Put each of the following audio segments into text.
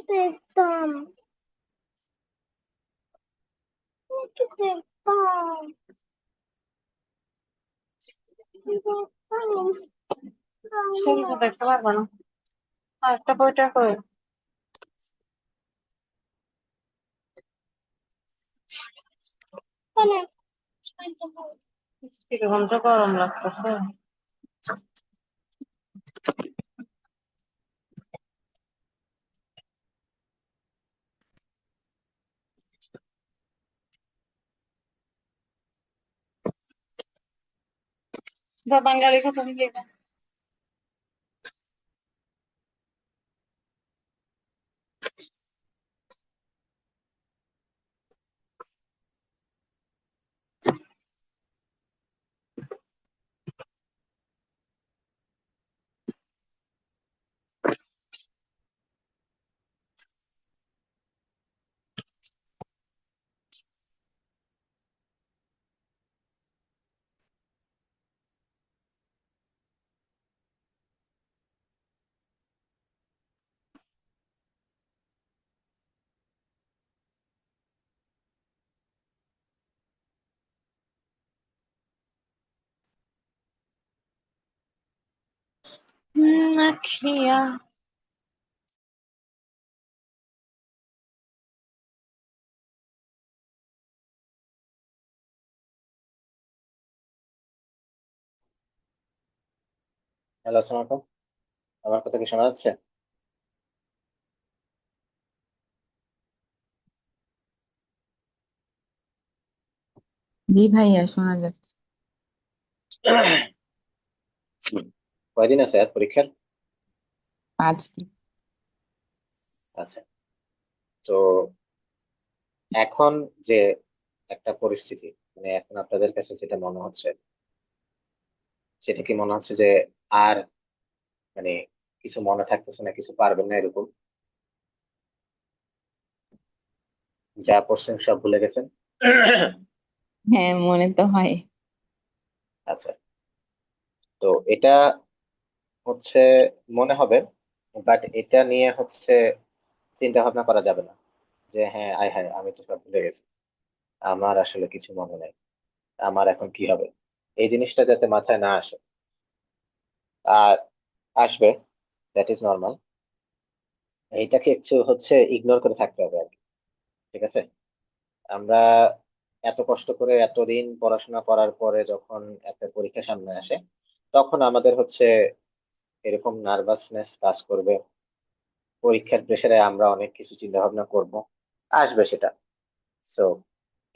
দেখতাম, একটু দেখতাম, দেখতাম। সেগুলো দেখতে পারবো না। একটা বইটা কই? কিরকম তো গরম লাগতেছে। বাঙালি কথা বলি না। আখিয়া। হ্যালো, আসসালামু আলাইকুম। আমার কথা কি শোনা যাচ্ছে? জি ভাইয়া, শোনা যাচ্ছে। কয়দিন আছে আর পরীক্ষার? 5 দিন। আচ্ছা। তো এখন যে একটা পরিস্থিতি, মানে এখন আপনাদের কাছে যেটা মনে হচ্ছে, সেটা কি মনে হচ্ছে যে আর মানে কিছু মনে থাকতেছে না, কিছু পারবেন না এরকম, যা পড়ছেন সব ভুলে গেছেন? হ্যাঁ, মনে তো হয়। আচ্ছা। তো এটা হচ্ছে মনে হবে, বাট এটা নিয়ে হচ্ছে চিন্তা ভাবনা করা যাবে না যে হ্যাঁ আয় হায় আমি তো সব ভুলে গেছি, আমার আসলে কিছু মনে নাই, আমার এখন কি হবে। এই জিনিসটা যাতে মাথায় না আসে, আর আসবে, দ্যাট ইজ নর্মাল। এইটাকে একটু হচ্ছে ইগনোর করে থাকতে হবে আর কি। ঠিক আছে? আমরা এত কষ্ট করে এতদিন পড়াশোনা করার পরে যখন একটা পরীক্ষা সামনে আসে, তখন আমাদের হচ্ছে এরকম নার্ভাসনেস কাজ করবে, পরীক্ষার প্রেসারে আমরা অনেক কিছু চিন্তা ভাবনা করব, আসবে সেটা। সো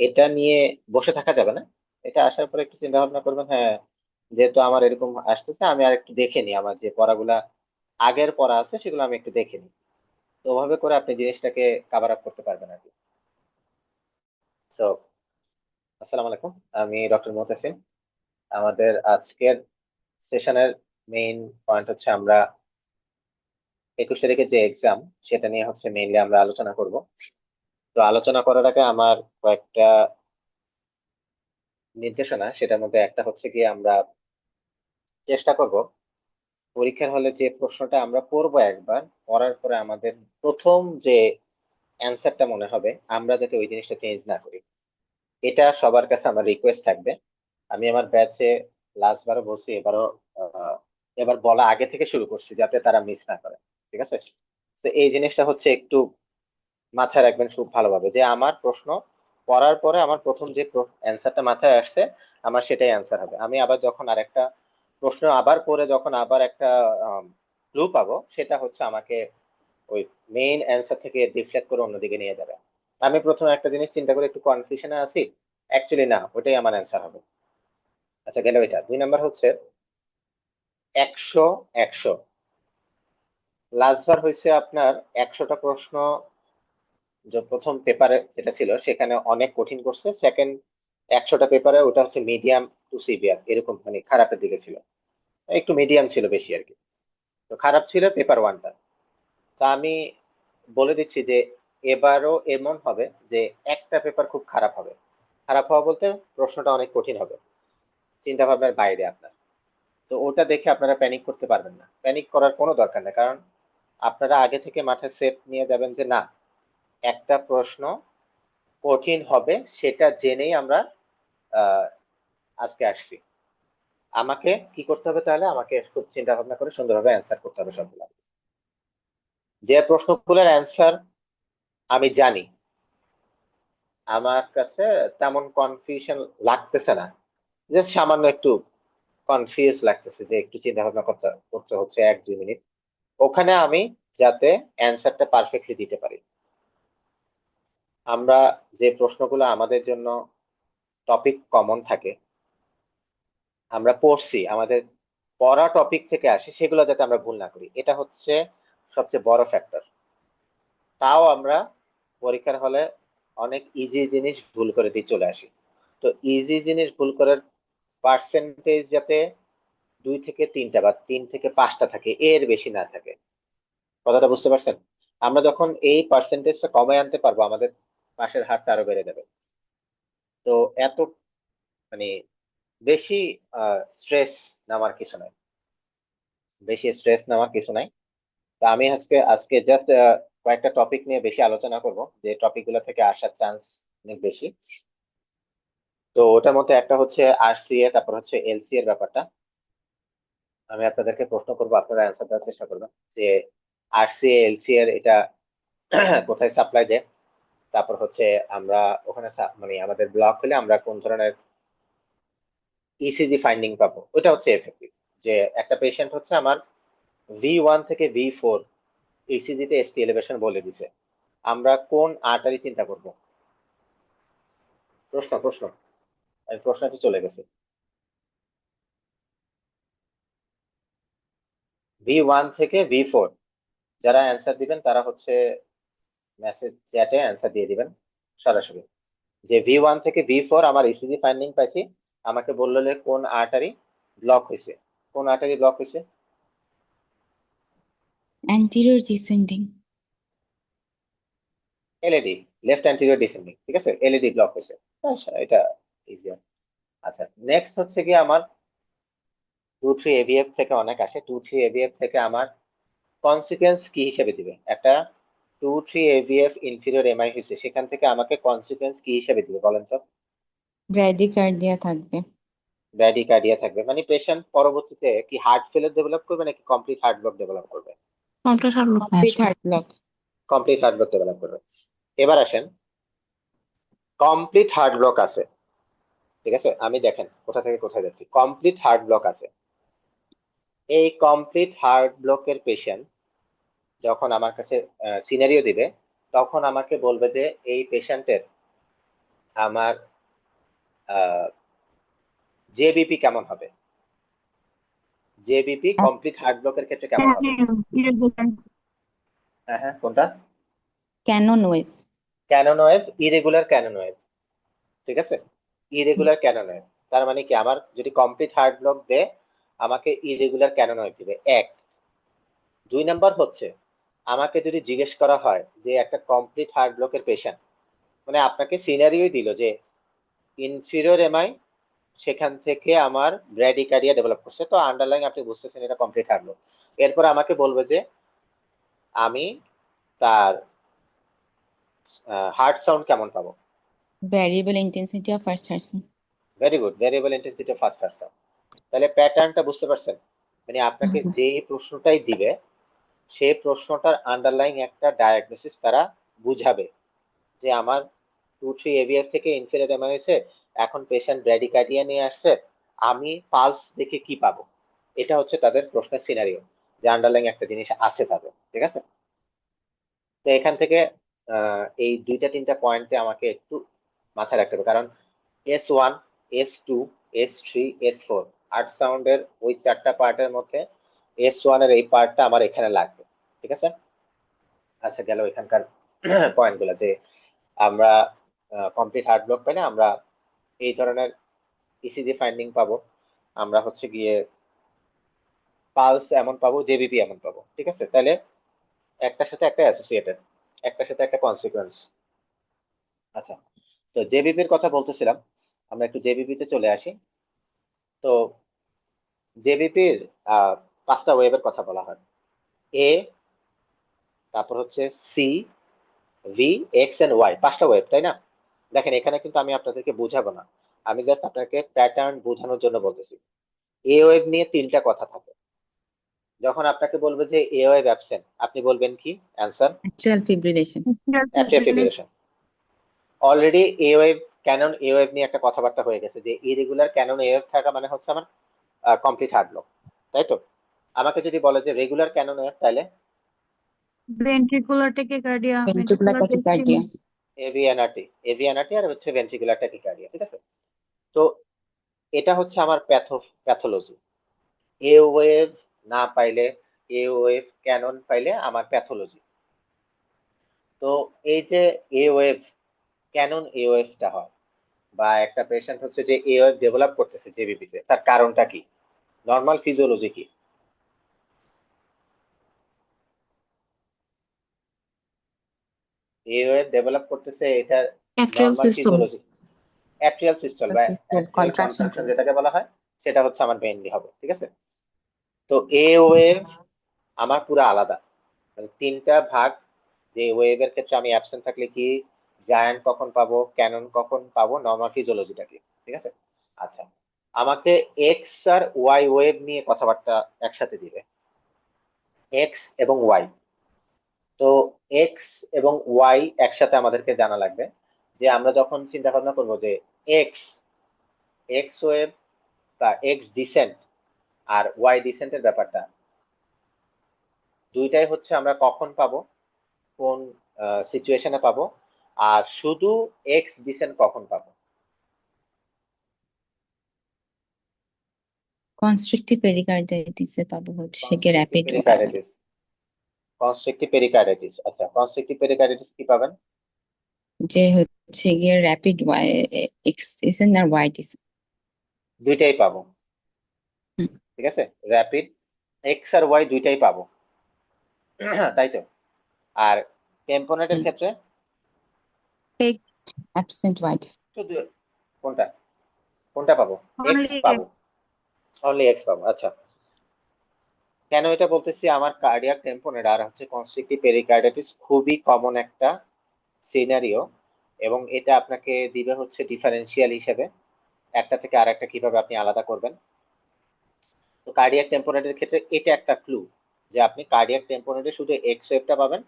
এটা নিয়ে বসে থাকা যাবে না। এটা আসার পরে একটু চিন্তা ভাবনা করবেন, হ্যাঁ যেহেতু আমার এরকম আসতেছে, আমি আর একটু দেখে নিই, আমার যে পড়াগুলা আগের পড়া আছে সেগুলো আমি একটু দেখে নিই। তো ওভাবে করে আপনি জিনিসটাকে কাভার আপ করতে পারবেন আর কি। তো আসসালামু আলাইকুম, আমি ডক্টর মোতাসিম। আমাদের আজকের সেশনের মেইন পয়েন্ট হচ্ছে আমরা 21 তারিখে যে এক্সাম, সেটা নিয়ে হচ্ছে মেইনলি আমরা আলোচনা করব। তো আলোচনা করার আগে আমার কয়েকটা নির্দেশনা, সেটার মধ্যে একটা হচ্ছে গিয়ে আমরা চেষ্টা করব পরীক্ষার হলে যে প্রশ্নটা আমরা পড়বো একবার পড়ার পরে আমাদের প্রথম যে অ্যান্সারটা মনে হবে, আমরা যাতে ওই জিনিসটা চেঞ্জ না করি। এটা সবার কাছে আমার রিকোয়েস্ট থাকবে। আমি আমার ব্যাচে লাস্ট বারও বলছি, এবার বলা আগে থেকে শুরু করছি যাতে তারা মিস না করে। ঠিক আছে? তো এই জিনিসটা হচ্ছে একটু মাথায় রাখবেন খুব ভালোভাবে, যে আমার প্রশ্ন পড়ার পরে আমার প্রথম যে অ্যান্সারটা মাথায় আসছে, আমার সেটাই অ্যান্সার হবে। আমি আবার যখন আরেকটা প্রশ্ন আবার পড়ে যখন আবার একটা ক্লু পাবো, সেটা হচ্ছে আমাকে ওই মেইন অ্যান্সার থেকে ডিফ্লেক্ট করে অন্যদিকে নিয়ে যাবে। আমি প্রথমে একটা জিনিস চিন্তা করে একটু কনফিউশনে আছি, অ্যাকচুয়ালি না, ওটাই আমার অ্যান্সার হবে। আচ্ছা, গেল এটা। 2 নাম্বার হচ্ছে 100 100। লাস্ট বার হয়েছে আপনার 100টা প্রশ্ন, যে প্রথম পেপারে যেটা ছিল সেখানে অনেক কঠিন করছে, সেকেন্ড 100টা পেপারে ওটা হচ্ছে মিডিয়াম টু সিভিয়ার, এরকম মানে খারাপের দিকে ছিল, একটু মিডিয়াম ছিল বেশি আর কি। তো খারাপ ছিল পেপার ওয়ানটা। তা আমি বলে দিচ্ছি যে এবারও এমন হবে যে একটা পেপার খুব খারাপ হবে। খারাপ হওয়া বলতে প্রশ্নটা অনেক কঠিন হবে, চিন্তা ভাবনার বাইরে আপনার। তো ওটা দেখে আপনারা প্যানিক করতে পারবেন না, প্যানিক করার কোনো দরকার নেই, কারণ আপনারা আগে থেকে মাথায় সেট নিয়ে যাবেন যে না, একটা প্রশ্ন কঠিন হবে সেটা জেনেই আমরা আজকে আসছি। আমাকে কি করতে হবে তাহলে? আমাকে খুব চিন্তা ভাবনা করে সুন্দরভাবে অ্যান্সার করতে হবে সবগুলো। যে প্রশ্নগুলোর অ্যান্সার আমি জানি, আমার কাছে তেমন কনফিউশন লাগতেছে না, জাস্ট সামান্য একটু কনফিউজ লাগতেছে যে একটু চিন্তা ভাবনা করতে করতে হচ্ছে 1-2 মিনিট, ওখানে আমি যাতে অ্যান্সারটা পারফেক্টলি দিতে পারি। আমরা যে প্রশ্নগুলো আমাদের জন্য টপিক কমন থাকে, আমরা পড়ছি, আমাদের পড়া টপিক থেকে আসে, সেগুলো যাতে আমরা ভুল না করি, এটা হচ্ছে সবচেয়ে বড় ফ্যাক্টর। তাও আমরা পরীক্ষার হলে অনেক ইজি জিনিস ভুল করে দিয়ে চলে আসি। তো ইজি জিনিস ভুল করার পার্সেন্টেজ যাতে 2 থেকে 3টা বা 3 থেকে 5টা থাকে, এর বেশি না থাকে। কথাটা বুঝতে পারছেন? আমরা যখন এই পার্সেন্টেজটা কমায় আনতে পারবো, আমাদের পাশের হারটা আরো বেড়ে যাবে। তো এত মানে বেশি স্ট্রেস নেওয়ার কিছু নাই, বেশি স্ট্রেস নেওয়ার কিছু নাই। তো আমি আজকে আজকে জাস্ট কয়েকটা টপিক নিয়ে বেশি আলোচনা করব, যে টপিক গুলো থেকে আসার চান্স অনেক বেশি। তো ওটার মধ্যে একটা হচ্ছে আরসিএ, তারপর হচ্ছে এলসি এর ব্যাপারটা। আমি আপনাদেরকে প্রশ্ন করবো, আপনারা অ্যান্সার দেওয়ার চেষ্টা করবেন যে আরসিএ এলসি এর এটা কোথায় সাপ্লাই দেয়, তারপর হচ্ছে আমরা ওখানে মানে আমাদের ব্লক হলে আমরা কোন ধরনের ইসিজি ফাইন্ডিং পাবো, ওটা হচ্ছে এফেক্টিভ। যে একটা পেশেন্ট হচ্ছে আমার V1 থেকে V4 ইসিজি তে এসটি এলিভেশন বলে দিছে, আমরা কোন আর্টারি চিন্তা করব? প্রশ্ন প্রশ্ন আমি প্রশ্নটি চলে গেছে। V1 থেকে V4 যারা অ্যান্সার দিবেন তারা হচ্ছে মেসেজ চ্যাটে অ্যান্সার দিয়ে দিবেন সরাসরি, যে V1 থেকে V4 আমার ইসিজি ফাইন্ডিং পাইছি, আমাকে বললে কোন আর্টারি ব্লক হয়েছে, কোন আর্টারি ব্লক হয়েছে? anterior descending LED, left anterior descending, ঠিক আছে, এলইডি ব্লক হয়েছে। আচ্ছা, এটা ইজি। আচ্ছা, নেক্সট হচ্ছে কি আমার 2-3 এভিএফ থেকে অনেক আসে, 2-3 এভিএফ থেকে আমার কনসিকুয়েন্স কি হিসেবে দিবে? একটা 2-3 এভিএফ ইনফিরিয়র এমআই হয়েছে, সেখান থেকে আমাকে কনসিকুয়েন্স কি হিসেবে দিবে বলেন তো? bradycardia থাকবে ব্র্যাডিকার্ডিয়া থাকবে, মানে পেশেন্ট পরবর্তীতে কি হার্ট ফেলিয়ার ডেভেলপ করবে নাকি কমপ্লিট হার্ট ব্লক ডেভেলপ করবে? কমপ্লিট হার্ট ব্লক নিয়ে complete আসবে। heart block complete heart block develop করবে। এবার আসেন, কমপ্লিট হার্ট ব্লক আছে, ঠিক আছে, আমি দেখেন কোথা থেকে কোথায় যাচ্ছি, কমপ্লিট হার্ট ব্লক আছে। এই কমপ্লিট হার্ট ব্লকের পেশেন্ট যখন আমার কাছে সিনারিও দিবে, তখন আমাকে বলবে যে এই পেশেন্টের আমার জেবিপি কেমন হবে, জেবিপি কমপ্লিট হার্ট ব্লকের ক্ষেত্রে কেমন হবে? হ্যাঁ হ্যাঁ, কোনটা? canon wave cannon wave, irregular cannon wave, ঠিক আছে, ইরেগুলার ক্যানন ওয়েভ। তার মানে কি, আমার যদি কমপ্লিট হার্ট ব্লক দেয়, আমাকে ইরেগুলার ক্যানন ওয়েভ দিবে, এক। 2 নাম্বার হচ্ছে, আমাকে যদি জিজ্ঞেস করা হয় যে একটা কমপ্লিট হার্ট ব্লকের পেশেন্ট, মানে আপনাকে সিনারিও দিল যে ইনফিরিয়র এমআই, সেখান থেকে আমার ব্র্যাডিকার্ডিয়া ডেভেলপ করছে, তো আন্ডারলাইন আপনি বুঝতেছেন এটা কমপ্লিট হার্ট ব্লক। এরপর আমাকে বলবে যে আমি তার হার্ট সাউন্ড কেমন পাবো? variable intensity of first person very good, variable intensity first person. তাহলে প্যাটার্নটা বুঝতে পারছেন? মানে আপনাকে যে প্রশ্নটাই দিবে, সেই প্রশ্নটার আন্ডারলাইন একটা ডায়াগনোসিস তারা বুঝাবে, যে আমার 2-3 এভিএফ থেকে ইনফিরিয়র এমআই হয়েছে, এখন পেশেন্ট ব্র্যাডিকার্ডিয়া নিয়ে আসছে, আমি পালস দেখে কি পাবো? এটা হচ্ছে তাদের প্রশ্নের সিনারিও, যে আন্ডারলাইন একটা জিনিস আছে তাদের, ঠিক আছে। তো এখান থেকে এই 2-3টা পয়েন্টে আমাকে একটু মাথায় রাখতে হবে, কারণ S1, S2, S3, S4 art সাউন্ডের ওই 4টা পার্টের মধ্যে S1 এর এই পার্টটা আমার এখানে লাগবে, ঠিক আছে। আচ্ছা, গেল এখানকার পয়েন্ট গুলো, যে আমরা কমপ্লিট হার্ট ব্লক পাই না, আমরা এই ধরনের ইসিজি ফাইন্ডিং পাবো, আমরা হচ্ছে গিয়ে পালস এমন পাবো, জেবিপি এমন পাবো, ঠিক আছে। তাহলে একটার সাথে একটা অ্যাসোসিয়েটেড, একটার সাথে একটা কনসিকুয়েন্স। আচ্ছা, তো জেবিপির কথা বলতেছিলাম, আমরা একটু জেবিপি তে চলে আসি। তো জেবিপির 5টা ওয়েভের কথা বলা হয়, এ, তারপর হচ্ছে C, V, X and Y, 5টা ওয়েভ, তাই না? দেখেন এখানে কিন্তু আমি আপনাদেরকে বোঝাবো না, আমি জাস্ট আপনাকে প্যাটার্ন বোঝানোর জন্য বলতেছি। এ ওয়েভ নিয়ে 3টা কথা থাকে। যখন আপনাকে বলবে যে এ ওয়েভ অ্যাবসেন্ট, আপনি বলবেন কি answer? Atrial fibrillation. Atrial fibrillation. Already A wave, cannon A wave নিয়ে একটা কথাবার্তা হয়ে গেছে যে ইরেগুলার ক্যানন এ ওয়েভ থাকা মানে হচ্ছে আমার কমপ্লিট হার্ট ব্লক, তাই তো? আমাকে যদি বলে যে রেগুলার ক্যানন ওয়েভ, তাহলে ventricular tachycardia, Ventricular tachycardia. এভিএনআরটি, এভিএনআরটি আর হচ্ছে ভেন্ট্রিকুলার ট্যাকিকার্ডিয়া, ঠিক আছে? তো এটা হচ্ছে আমার প্যাথোলজি। এ ওয়েভ না পাইলে, এ ওয়েভ ক্যানন পাইলে আমার প্যাথোলজি। তো এই যে এ ওয়েভ ক্যানন এ ওয়েভটা হয়, বা একটা পেশেন্ট হচ্ছে যে এ ওয়েভ ডেভেলপ করতেছে জেবিপিতে, তার কারণটা কি? নর্মাল ফিজিওলজি কি? এ ওয়েভ ডেভেলপ করতেছে, এটা atrial normal system. Physiology. Atrial system বা Systole অ্যাট্রিয়াল contraction কন্ট্রাকশন করে। যেটাকে বলা হয়, সেটা হচ্ছে আমার মেইনলি হবে, ঠিক আছে? তো এ ওয়েভ আমার পুরো আলাদা, মানে 3টা ভাগ। যে ওয়েভের ক্ষেত্রে আমি অ্যাবসেন্ট থাকলে কি, জায়ান্ট কখন পাবো, ক্যানন কখন পাবো, নর্মাল ফিজিওলজিটা কি, ঠিক আছে? আচ্ছা, আমাকে এক্স আর ওয়াই ওয়েভ নিয়ে কথাবার্তা একসাথে দিবে, এক্স এবং ওয়াই। তো এক্স এবং ওয়াই একসাথে আমাদেরকে জানা লাগবে, যে আমরা যখন চিন্তা ভাবনা করবো যে এক্স, এক্স ওয়েভ বা এক্স ডিসেন্ট আর ওয়াই ডিসেন্টের ব্যাপারটা, দুইটাই হচ্ছে আমরা কখন পাবো, কোন সিচুয়েশনে পাবো, আর শুধু এক্স ডিসেন্ট কখন পাবো? Constrictive pericarditis এ পাবো হচ্ছে কি কনস্ট্রিক্টিভ rapid পেরিকার্ডিটিস, কনস্ট্রিক্টিভ পেরিকার্ডিটিস। আচ্ছা, কনস্ট্রিক্টিভ পেরিকার্ডিটিস কি পাবেন? যে হচ্ছে গিয়ে rapid y x descent আর y descent. দুইটাই পাবো, হুম। ঠিক আছে? র্যাপিড এক্স আর ওয়াই দুইটাই পাবো, তাই তো? আর টেম্পোনেটের ক্ষেত্রে Absent y descent. শুধু কোনটা, কোনটা পাবো? এক্স Only পাবো, অনলি এক্স পাবো। আচ্ছা, কেন এটা বলতেছি? আমার কার্ডিয়াক টেম্পোনেট আর হচ্ছে কনস্ট্রিক্টিভ পেরিকার্ডিটিস খুবই কমন একটা সিনারিও, এবং এটা আপনাকে দিবে হচ্ছে ডিফারেন্সিয়াল হিসেবে, একটা থেকে আরেকটা কিভাবে আপনি আলাদা করবেন। তো কার্ডিয়াক টেম্পোনেটের ক্ষেত্রে এটা একটা ক্লু, যে আপনি কার্ডিয়াক টেম্পোনেটে শুধু এক্স ওয়েভটা পাবেন,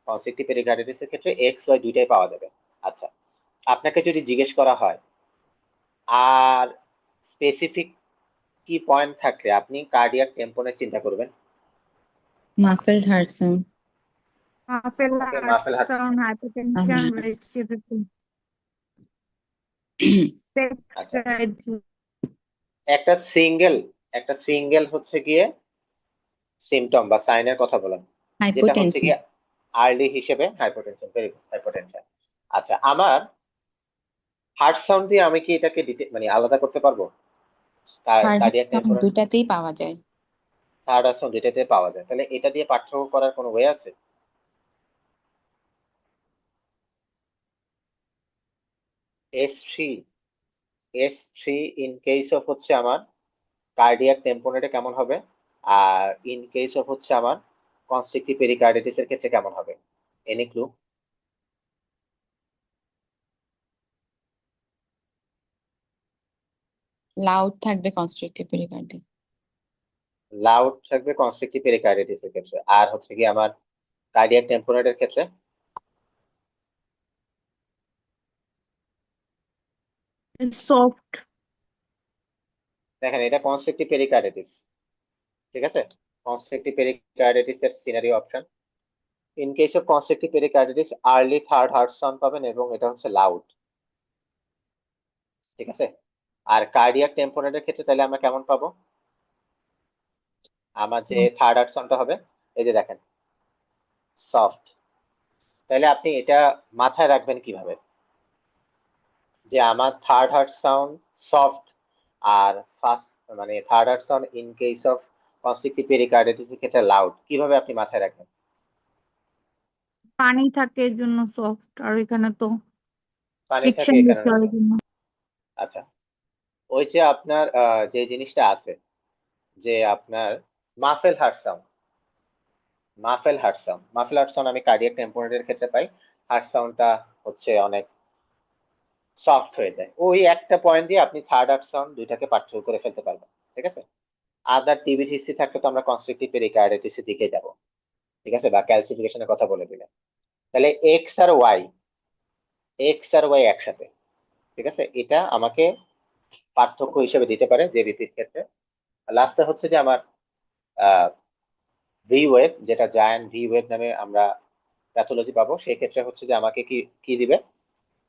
কনস্ট্রিক্টিভ পেরিকার্ডিটিসের ক্ষেত্রে এক্স ওয়াই দুইটাই পাওয়া যাবে। আচ্ছা, আপনাকে যদি জিজ্ঞেস করা হয় আর স্পেসিফিক কি পয়েন্ট থাকলে আপনি কার্ডিয়াক টেম্পোনেট চিন্তা করবেন? Muffled heart sound. muffled okay, heart muffled heart. sound, hypertension, respiratory আচ্ছা, tachycardia. একটা সিঙ্গেল হচ্ছে গিয়ে সিমটম বা সাইনের কথা বলেন, যেটা হচ্ছে Hypotension. গিয়ে আর্লি হিসেবে হাইপোটেনশন, ভেরি গুড, হাইপোটেনশন। আচ্ছা, আমার হার্ট সাউন্ড দিয়ে আমি কি এটাকে মানে আলাদা করতে পারবো? Heart কার্ডিয়াক sound টেম্পোনেট, দুটাতেই পাওয়া যায়। থার্ড সাউন্ড এটাতে পাওয়া যায়, তাহলে এটা দিয়ে পার্থক্য করার কোনো ওয়ে আছে? S3, S3 in case of হচ্ছে আমার কার্ডিয়াক টেম্পোনেটে কেমন হবে, আর ইন কেস অফ হচ্ছে আমার কনস্ট্রিক্টিভ পেরিকার্ডিটিস এর ক্ষেত্রে কেমন হবে? Any clue? Loud থাকবে constrictive pericarditis. লাউড থাকবে কনস্ট্রিক্টিভ পেরিকার্ডিটিস এর ক্ষেত্রে, আর হচ্ছে কি আমার কার্ডিয়াক টেম্পোনেটের ক্ষেত্রে? Soft. দেখেন, এটা কনস্ট্রিক্টিভ পেরিকার্ডিটিস, ঠিক আছে? কনস্ট্রিক্টিভ পেরিকার্ডিটিস এর scenery option, in case of constrictive pericarditis early third heart sound পাবেন, এবং এটা হচ্ছে লাউড, ঠিক আছে? আর কার্ডিয়াক টেম্পোনেটের ক্ষেত্রে তাহলে আমরা কেমন পাবো? আমার যে থার্ড হার্ট সাউন্ডটা হবে, এই যে দেখেন, সফট। তাহলে আপনি এটা মাথায় রাখবেন কিভাবে, যে আমার থার্ড হার্ট সাউন্ড সফট, আর ফার্স্ট মানে third heart sound in case of constrictive pericarditis এর ক্ষেত্রে লাউড, কিভাবে আপনি মাথায় রাখবেন? পানি থাকে এর জন্য সফট, আর এখানে তো পানি থাকে ফ্রিকশন এই বেশি কারণে হয় এর soft। জন্য। আচ্ছা, ওই যে আপনার যে জিনিসটা আছে, যে আপনার muffled heart sound, muffled heart sound. Muffled heart sound আমি কার্ডিয়াক টেম্পোনেটের ক্ষেত্রে পাই। হার্ট সাউন্ডটা হচ্ছে অনেক সফট হয়ে যায়। ওই একটা পয়েন্ট দিয়ে আপনি থার্ড হার্ট সাউন্ড দুইটাকে পার্থক্য করে ফেলতে পারবেন। ঠিক আছে। আদার টিবি হিস্ট্রি থাকলে তো আমরা কনস্ট্রাকটিভ পেরিকার্ডিটিস এর দিকে যাব। ঠিক আছে, বা ক্যালসিফিকেশনের কথা বলে দিলেন। তাহলে এক্স আর ওয়াই একসাথে। ঠিক আছে, এটা আমাকে পার্থক্য হিসেবে দিতে পারে জেবিপির ক্ষেত্রে। লাস্টে হচ্ছে যে আমার ভি ওয়েভ, যেটা জায়ান্ট ভি ওয়েভ নামে আমরা প্যাথোলজি পাবো, সেই ক্ষেত্রে হচ্ছে যে আমাকে কি কি দিবে?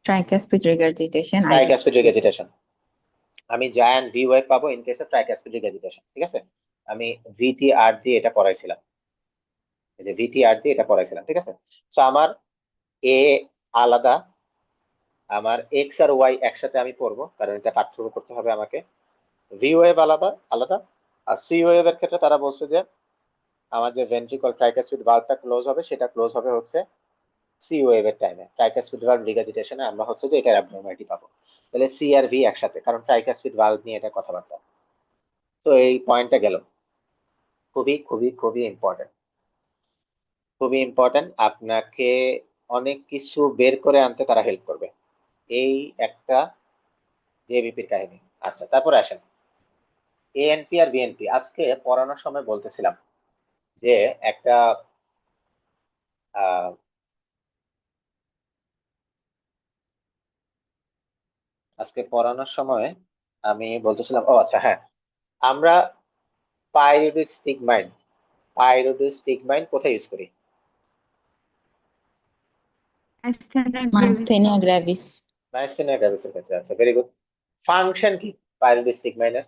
Tricuspid regurgitation. ট্রাইকাসপিড রেগেজিটেশন। আমি জায়ান্ট ভি ওয়েভ পাবো ইন কেস অফ ট্রাইকাসপিড রেগেজিটেশন। ঠিক আছে, আমি ভিটিআর দিয়ে এটা পড়াইছিলাম, এই যে ভিটিআর দিয়ে এটা পড়াইছিলাম। ঠিক আছে, তো আমার এ আলাদা, আমার এক্স আর ওয়াই একসাথে আমি পড়বো, কারণ এটা পার্থক্য করতে হবে আমাকে। ভি ওয়েভ আলাদা আলাদা। আর সি ওয়েভ এর ক্ষেত্রে তারা বলছে যে আমার যে ভেন্ট্রিকল ট্রাইকাসপিড ভালভটা ক্লোজ হবে, সেটা ক্লোজ হবে হচ্ছে সি ওয়েভের টাইমে। ট্রাইকাসপিড ভালভ রিগাজিটেশনে আমরা হচ্ছে যে এটার অ্যাবনর্মালিটি পাবো। তাহলে সি আর ভি একসাথে, কারণ ট্রাইকাসপিড ভালভ নিয়ে এটা কথাবার্তা। তো এই পয়েন্টটা গেল, খুবই খুবই খুবই ইম্পর্টেন্ট, খুবই ইম্পর্টেন্ট। আপনাকে অনেক কিছু বের করে আনতে তারা হেল্প করবে। এই একটা জেবিপির কাহিনী। আচ্ছা, তারপরে আসেন এএনপি আর বিএনপি। আজকে পড়ানোর সময় বলতেছিলাম যে একটা আহ আজকে পড়ানোর সময় আমি বলতেছিলাম, ও আচ্ছা হ্যাঁ, আমরা পাইরোডিস্টিগমাইন কোথায় ইউজ করি? Myasthenia gravis. মাইসথেনিয়া গ্র্যাভিসের ক্ষেত্রে। আচ্ছা, ভেরি গুড। ফাংশন কি পাইরোডিস্টিগমাইনের?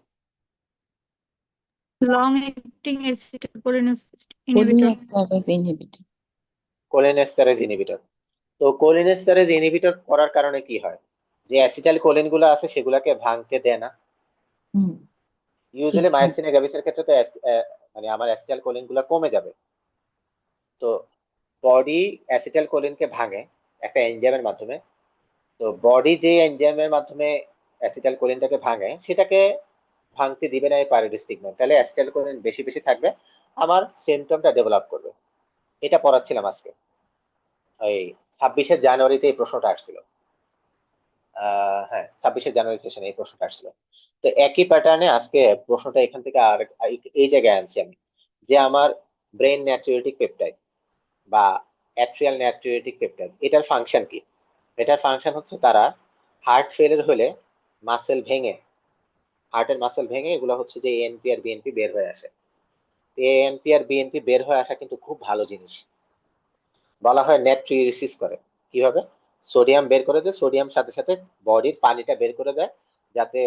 Long acting acetylcholine inhibitor. Cholinesterase inhibitor. Cholinesterase inhibitor. তো কোলিনেস্টারেজ ইনহিবিটর করার কারণে কি হয়? যে অ্যাসিটাইল কোলিন গুলো আছে সেগুলাকে ভাঙতে দেয় না। Hmm. Usually Yes. মাইসথেনিয়া গ্র্যাভিসের ক্ষেত্রে তো মানে আমার অ্যাসিটাইল কোলিন গুলো কমে যাবে। তো বডি অ্যাসিটাইল কোলিনকে ভাঙে একটা এনজাইমের মাধ্যমে। তো বডি যে এনজাইমের মাধ্যমে অ্যাসিটাইল কোলিনটাকে ভাঙে, সেটাকে ভাঙতে দিবে না এই পাইরোডিস্টিগমাইন। তাহলে অ্যাসিটাইল কোলিন বেশি বেশি থাকবে, আমার সিমটমটা ডেভেলপ করবে। এটা পড়াচ্ছিলাম আজকে, এই 26শে জানুয়ারিতে এই প্রশ্নটা আসছিল। হ্যাঁ, 26শে জানুয়ারি সেশনে এই প্রশ্নটা আসছিল। তো একই প্যাটার্নে আজকে প্রশ্নটা এখান থেকে আর এই জায়গায় আনছি আমি, যে আমার ব্রেন ন্যাট্রিউরেটিক পেপটাইড বা অ্যাট্রিয়াল ন্যাট্রিউরেটিক পেপটাইড, এটার ফাংশন কি? এটার ফাংশন হচ্ছে তারা হার্ট ফেলের হলে মাসেল ভেঙে, হার্টের মাসেল ভেঙে এগুলো হচ্ছে যে এএনপি আর বিএনপি বের হয়ে আসে। এএনপি আর বিএনপি বের হয়ে আসা কিন্তু খুব ভালো জিনিস। বলা হয় নেট্রিউরিসিস করে। কিভাবে? সোডিয়াম বের করে দেয়, সোডিয়াম সাথে সাথে বডির পানিটা বের করে দেয়, যাতে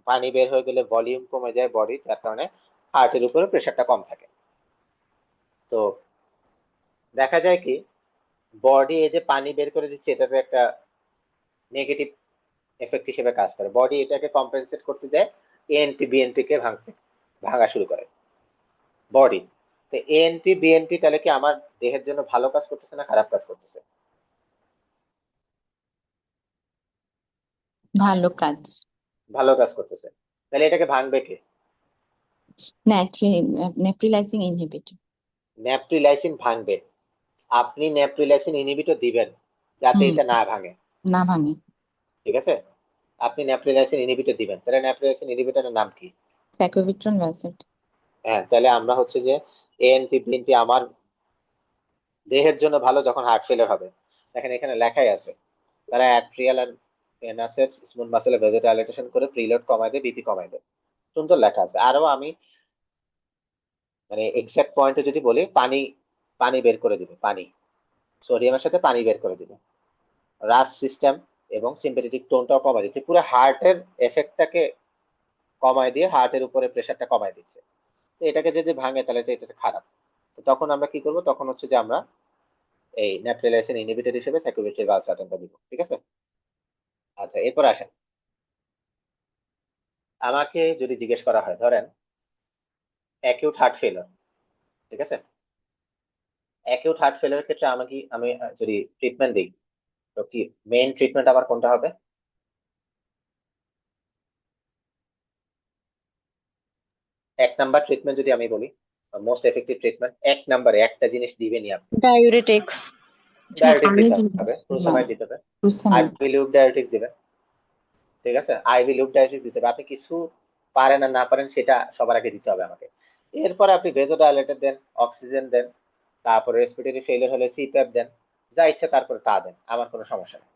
পানি বের হয়ে গেলে ভলিউম কমে যায় বডি, যার কারণে হার্টের উপরে প্রেশারটা কম থাকে। তো দেখা যায় কি, বডি এই যে পানি বের করে দিচ্ছে, এটাতে একটা নেগেটিভ এফেক্ট হিসেবে কাজ করে। বডি এটাকে কম্পেনসেট করতে যায়, এএনপি বিএনপি কে ভাঙা শুরু করে বডি। তো এএনপি বিএনপি তাহলে কি আমার দেহের জন্য ভালো কাজ করতেছে না খারাপ কাজ করতেছে? ভালো কাজ। ভালো কাজ করতেছে। তাহলে এটাকে ভাঙবে কে? Neprilysin inhibitor. ন্যাপ্রিলাইসিন ভাঙবে। আপনি ন্যাপ্রিলাইসিন ইনহিবিটর দিবেন যাতে হুম, এটা না ভাঙে। না ভাঙে। ঠিক আছে, আপনি ন্যাপ্রিলাইসিন ইনহিবিটর দিবেন, তাহলে ন্যাপ্রিলাইসিন ইনহিবিটরের নাম কি? Sacubitril valsartan. হ্যাঁ, তাহলে আমরা হচ্ছে যে এএনপি বিএনপি আমার দেহের জন্য ভালো যখন হার্ট ফেলিয়ার হবে। দেখেন এখানে লেখাই আছে, তারা অ্যাট্রিয়াল আর ভেনাসের স্মুথ মাসেলে ভেজোডাইলেটেশন করে প্রিলোড কমায় দেয়, বিপি কমায় দেয়। সুন্দর লেখা আছে। আরো আমি মানে এক্সাক্ট পয়েন্টে যদি বলি, পানি পানি বের করে দিবে, পানি সোডিয়ামের সাথে পানি বের করে দিবে। রাস সিস্টেম এবং সিম্পেথেটিক টোনটাও কমায় দিচ্ছে, পুরো হার্টের এফেক্টটাকে কমায় দিয়ে হার্টের উপরে প্রেশারটা কমায় দিচ্ছে। তো এটাকে যদি ভাঙে তাহলে তো এটা খারাপ। তো তখন আমরা কি করব? তখন হচ্ছে যে আমরা এই ন্যাপ্রিলাইসিন ইনহিবিটর হিসেবে স্যাকুবিট্রিল ভালসারটানটা দিব। ঠিক আছে। আচ্ছা, এরপর আসেন, আমাকে যদি জিজ্ঞেস করা হয়, ধরেন অ্যাকিউট হার্ট ফেলিওর। ঠিক আছে, অ্যাকিউট হার্ট ফেলিওর ক্ষেত্রে আমি যদি ট্রিটমেন্ট দিই, তো কি মেইন ট্রিটমেন্ট আমার কোনটা হবে? এক নাম্বার ট্রিটমেন্ট যদি আমি বলি, মোস্ট এফেক্টিভ ট্রিটমেন্ট 1 নম্বরে একটা জিনিস দিবেনই আপনি, ডায়ুরেটিক্স। ডায়াবেটিস দিতে অনেক হবে, জিনিস প্রোসামাইড দিতে হবে, গ্লুসামাইড। আইভি লুপ ডায়াবেটিস দিবেন, ঠিক আছে, আইভি লুপ ডায়াবেটিস দিতে হবে। আপনি কিছু পারেন আর না পারেন সেটা সবার আগে দিতে হবে আমাকে। এরপর আপনি ভেজোডাইলেটর দেন, অক্সিজেন দেন, তারপরে রেসপিরেটরি ফেলিয়ার হলে সিপ্যাপ দেন, যা ইচ্ছে তারপরে তা দেন, আমার কোনো সমস্যা নেই।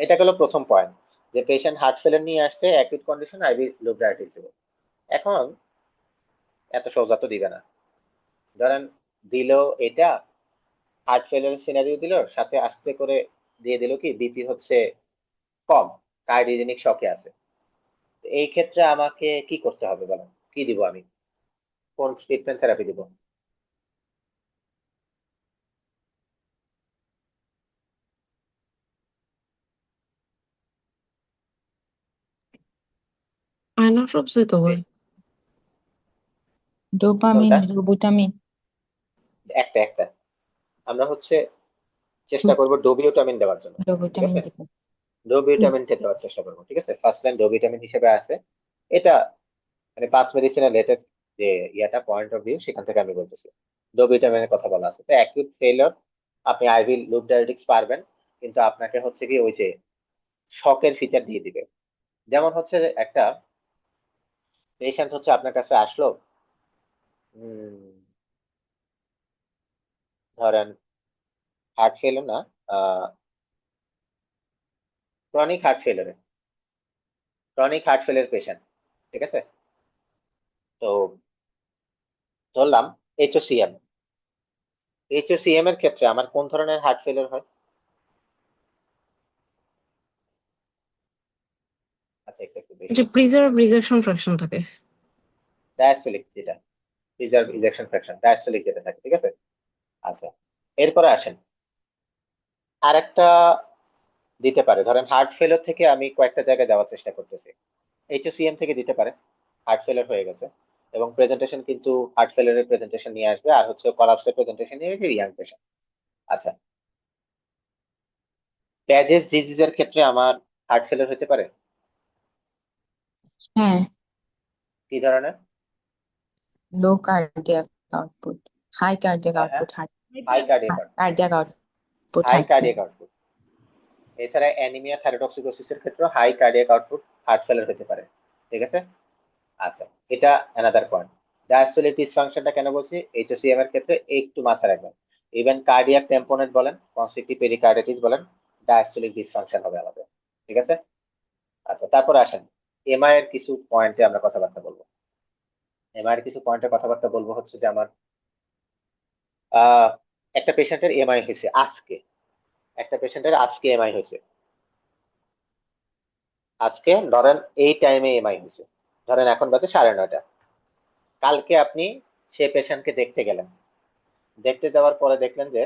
এটা গেল প্রথম পয়েন্ট, যে পেশেন্ট হার্ট ফেলিয়ার নিয়ে আসছে, acute condition, IV loop diabetes দেবে। এখন এত সোজা তো দিবে না, ধরেন দিল এটা হার্ট ফেলিয়ার সিনারিও দিল, সাথে আস্তে করে দিয়ে দিল কি বিপি হচ্ছে কম, কার্ডিওজেনিক শকে আছে। এই ক্ষেত্রে আমাকে কি করতে হবে বলেন, কি দিব আমি, কোন ট্রিটমেন্ট থেরাপি দিব? আইনোট্রপস দিতে হবে। ডোপামিন, কোনটা? ডোবুটামিন। একটা একটা আমরা হচ্ছে চেষ্টা করব ডোবিউটামিন দেওয়ার জন্য, ঠিক ডোবুটামিন আছে, দিব। ডোবিউটামিনটা দেওয়ার চেষ্টা করবো, ঠিক আছে। ফার্স্ট লাইন ডোবিউটামিন হিসেবে আছে, এটা মানে পাঁচ মেডিসিনের রিলেটেড যে ইয়াটা পয়েন্ট অফ ভিউ সেখান থেকে আমি বলতেছি, ডোবিউটামিনের কথা বলা আছে। তো অ্যাকিউট ফেলিওর আপনি আইভি লুপ ডায়াবেটিক্স পারবেন, কিন্তু আপনাকে হচ্ছে কি ওই যে শকের ফিচার দিয়ে দিবে। যেমন হচ্ছে যে একটা পেশেন্ট হচ্ছে আপনার কাছে আসলো, ধরেন হার্ট ফেলিওর না, chronic heart failure, chronic heart failure patient, ঠিক আছে। তো ধরলাম এইচওসিএম, এইচওসিএম এর ক্ষেত্রে আমার কোন ধরনের হার্ট ফেলিওর হয়? আচ্ছা একটু একটু বেশি যে প্রিজার্ভ রিজেকশন ফ্র্যাকশন থাকে। ডায়াস্টোলিক, যেটা রিজার্ভ ইজেকশন ফ্র্যাকশন, ডায়াস্টোলিক যেটা থাকে, ঠিক আছে। আচ্ছা, এরপরে আসেন আরেকটা দিতে পারে, ধরেন হার্ট ফেলিওর থেকে আমি কয়েকটা জায়গায় যাওয়ার চেষ্টা করতেছি, এইচওসিএম থেকে দিতে পারে, হার্ট ফেলিওর হয়ে গেছে এবং প্রেজেন্টেশন কিন্তু হার্ট ফেলিওরের প্রেজেন্টেশন নিয়ে আসবে, আর হচ্ছে কলাপসের প্রেজেন্টেশন নিয়ে আসবে ইয়াং পেশেন্ট। আচ্ছা, প্যাজেস ডিজিজের ক্ষেত্রে আমার হার্ট ফেলিওর হতে পারে, হ্যাঁ, কি ধরনের? Low cardiac output, high cardiac হ্যাঁ হ্যাঁ, output, heart high cardiac output, cardiac output, high heart cardiac output. এছাড়া অ্যানিমিয়া থাইরোটক্সিকোসিসের ক্ষেত্রে high cardiac output heart failure হতে পারে, ঠিক আছে। আচ্ছা, এটা অ্যানাদার পয়েন্ট। ডায়াস্টোলিক ডিসফাংশনটা কেন বলছি এইচওসিএম এর ক্ষেত্রে একটু মাথায় রাখবেন, ইভেন কার্ডিয়াক টেম্পোনেট বলেন, কনস্ট্রিক্টিভ পেরিকার্ডিটিস বলেন, ডায়াস্টোলিক ডিসফাংশন হবে আমাদের, ঠিক আছে। আচ্ছা, তারপরে আসেন এমআই এর কিছু পয়েন্টে আমরা কথাবার্তা বলবো। এমআই এর কিছু পয়েন্টে কথাবার্তা বলবো হচ্ছে যে আমার আহ একটা পেশেন্টের এমআই হয়েছে আজকে, একটা পেশেন্টের আজকে এমআই হয়েছে, আজকে ধরেন এই টাইমে এমআই হয়েছে, ধরেন এখন বাজে 9:30। কালকে আপনি সে পেশেন্টকে দেখতে গেলেন, দেখতে যাওয়ার পরে দেখলেন যে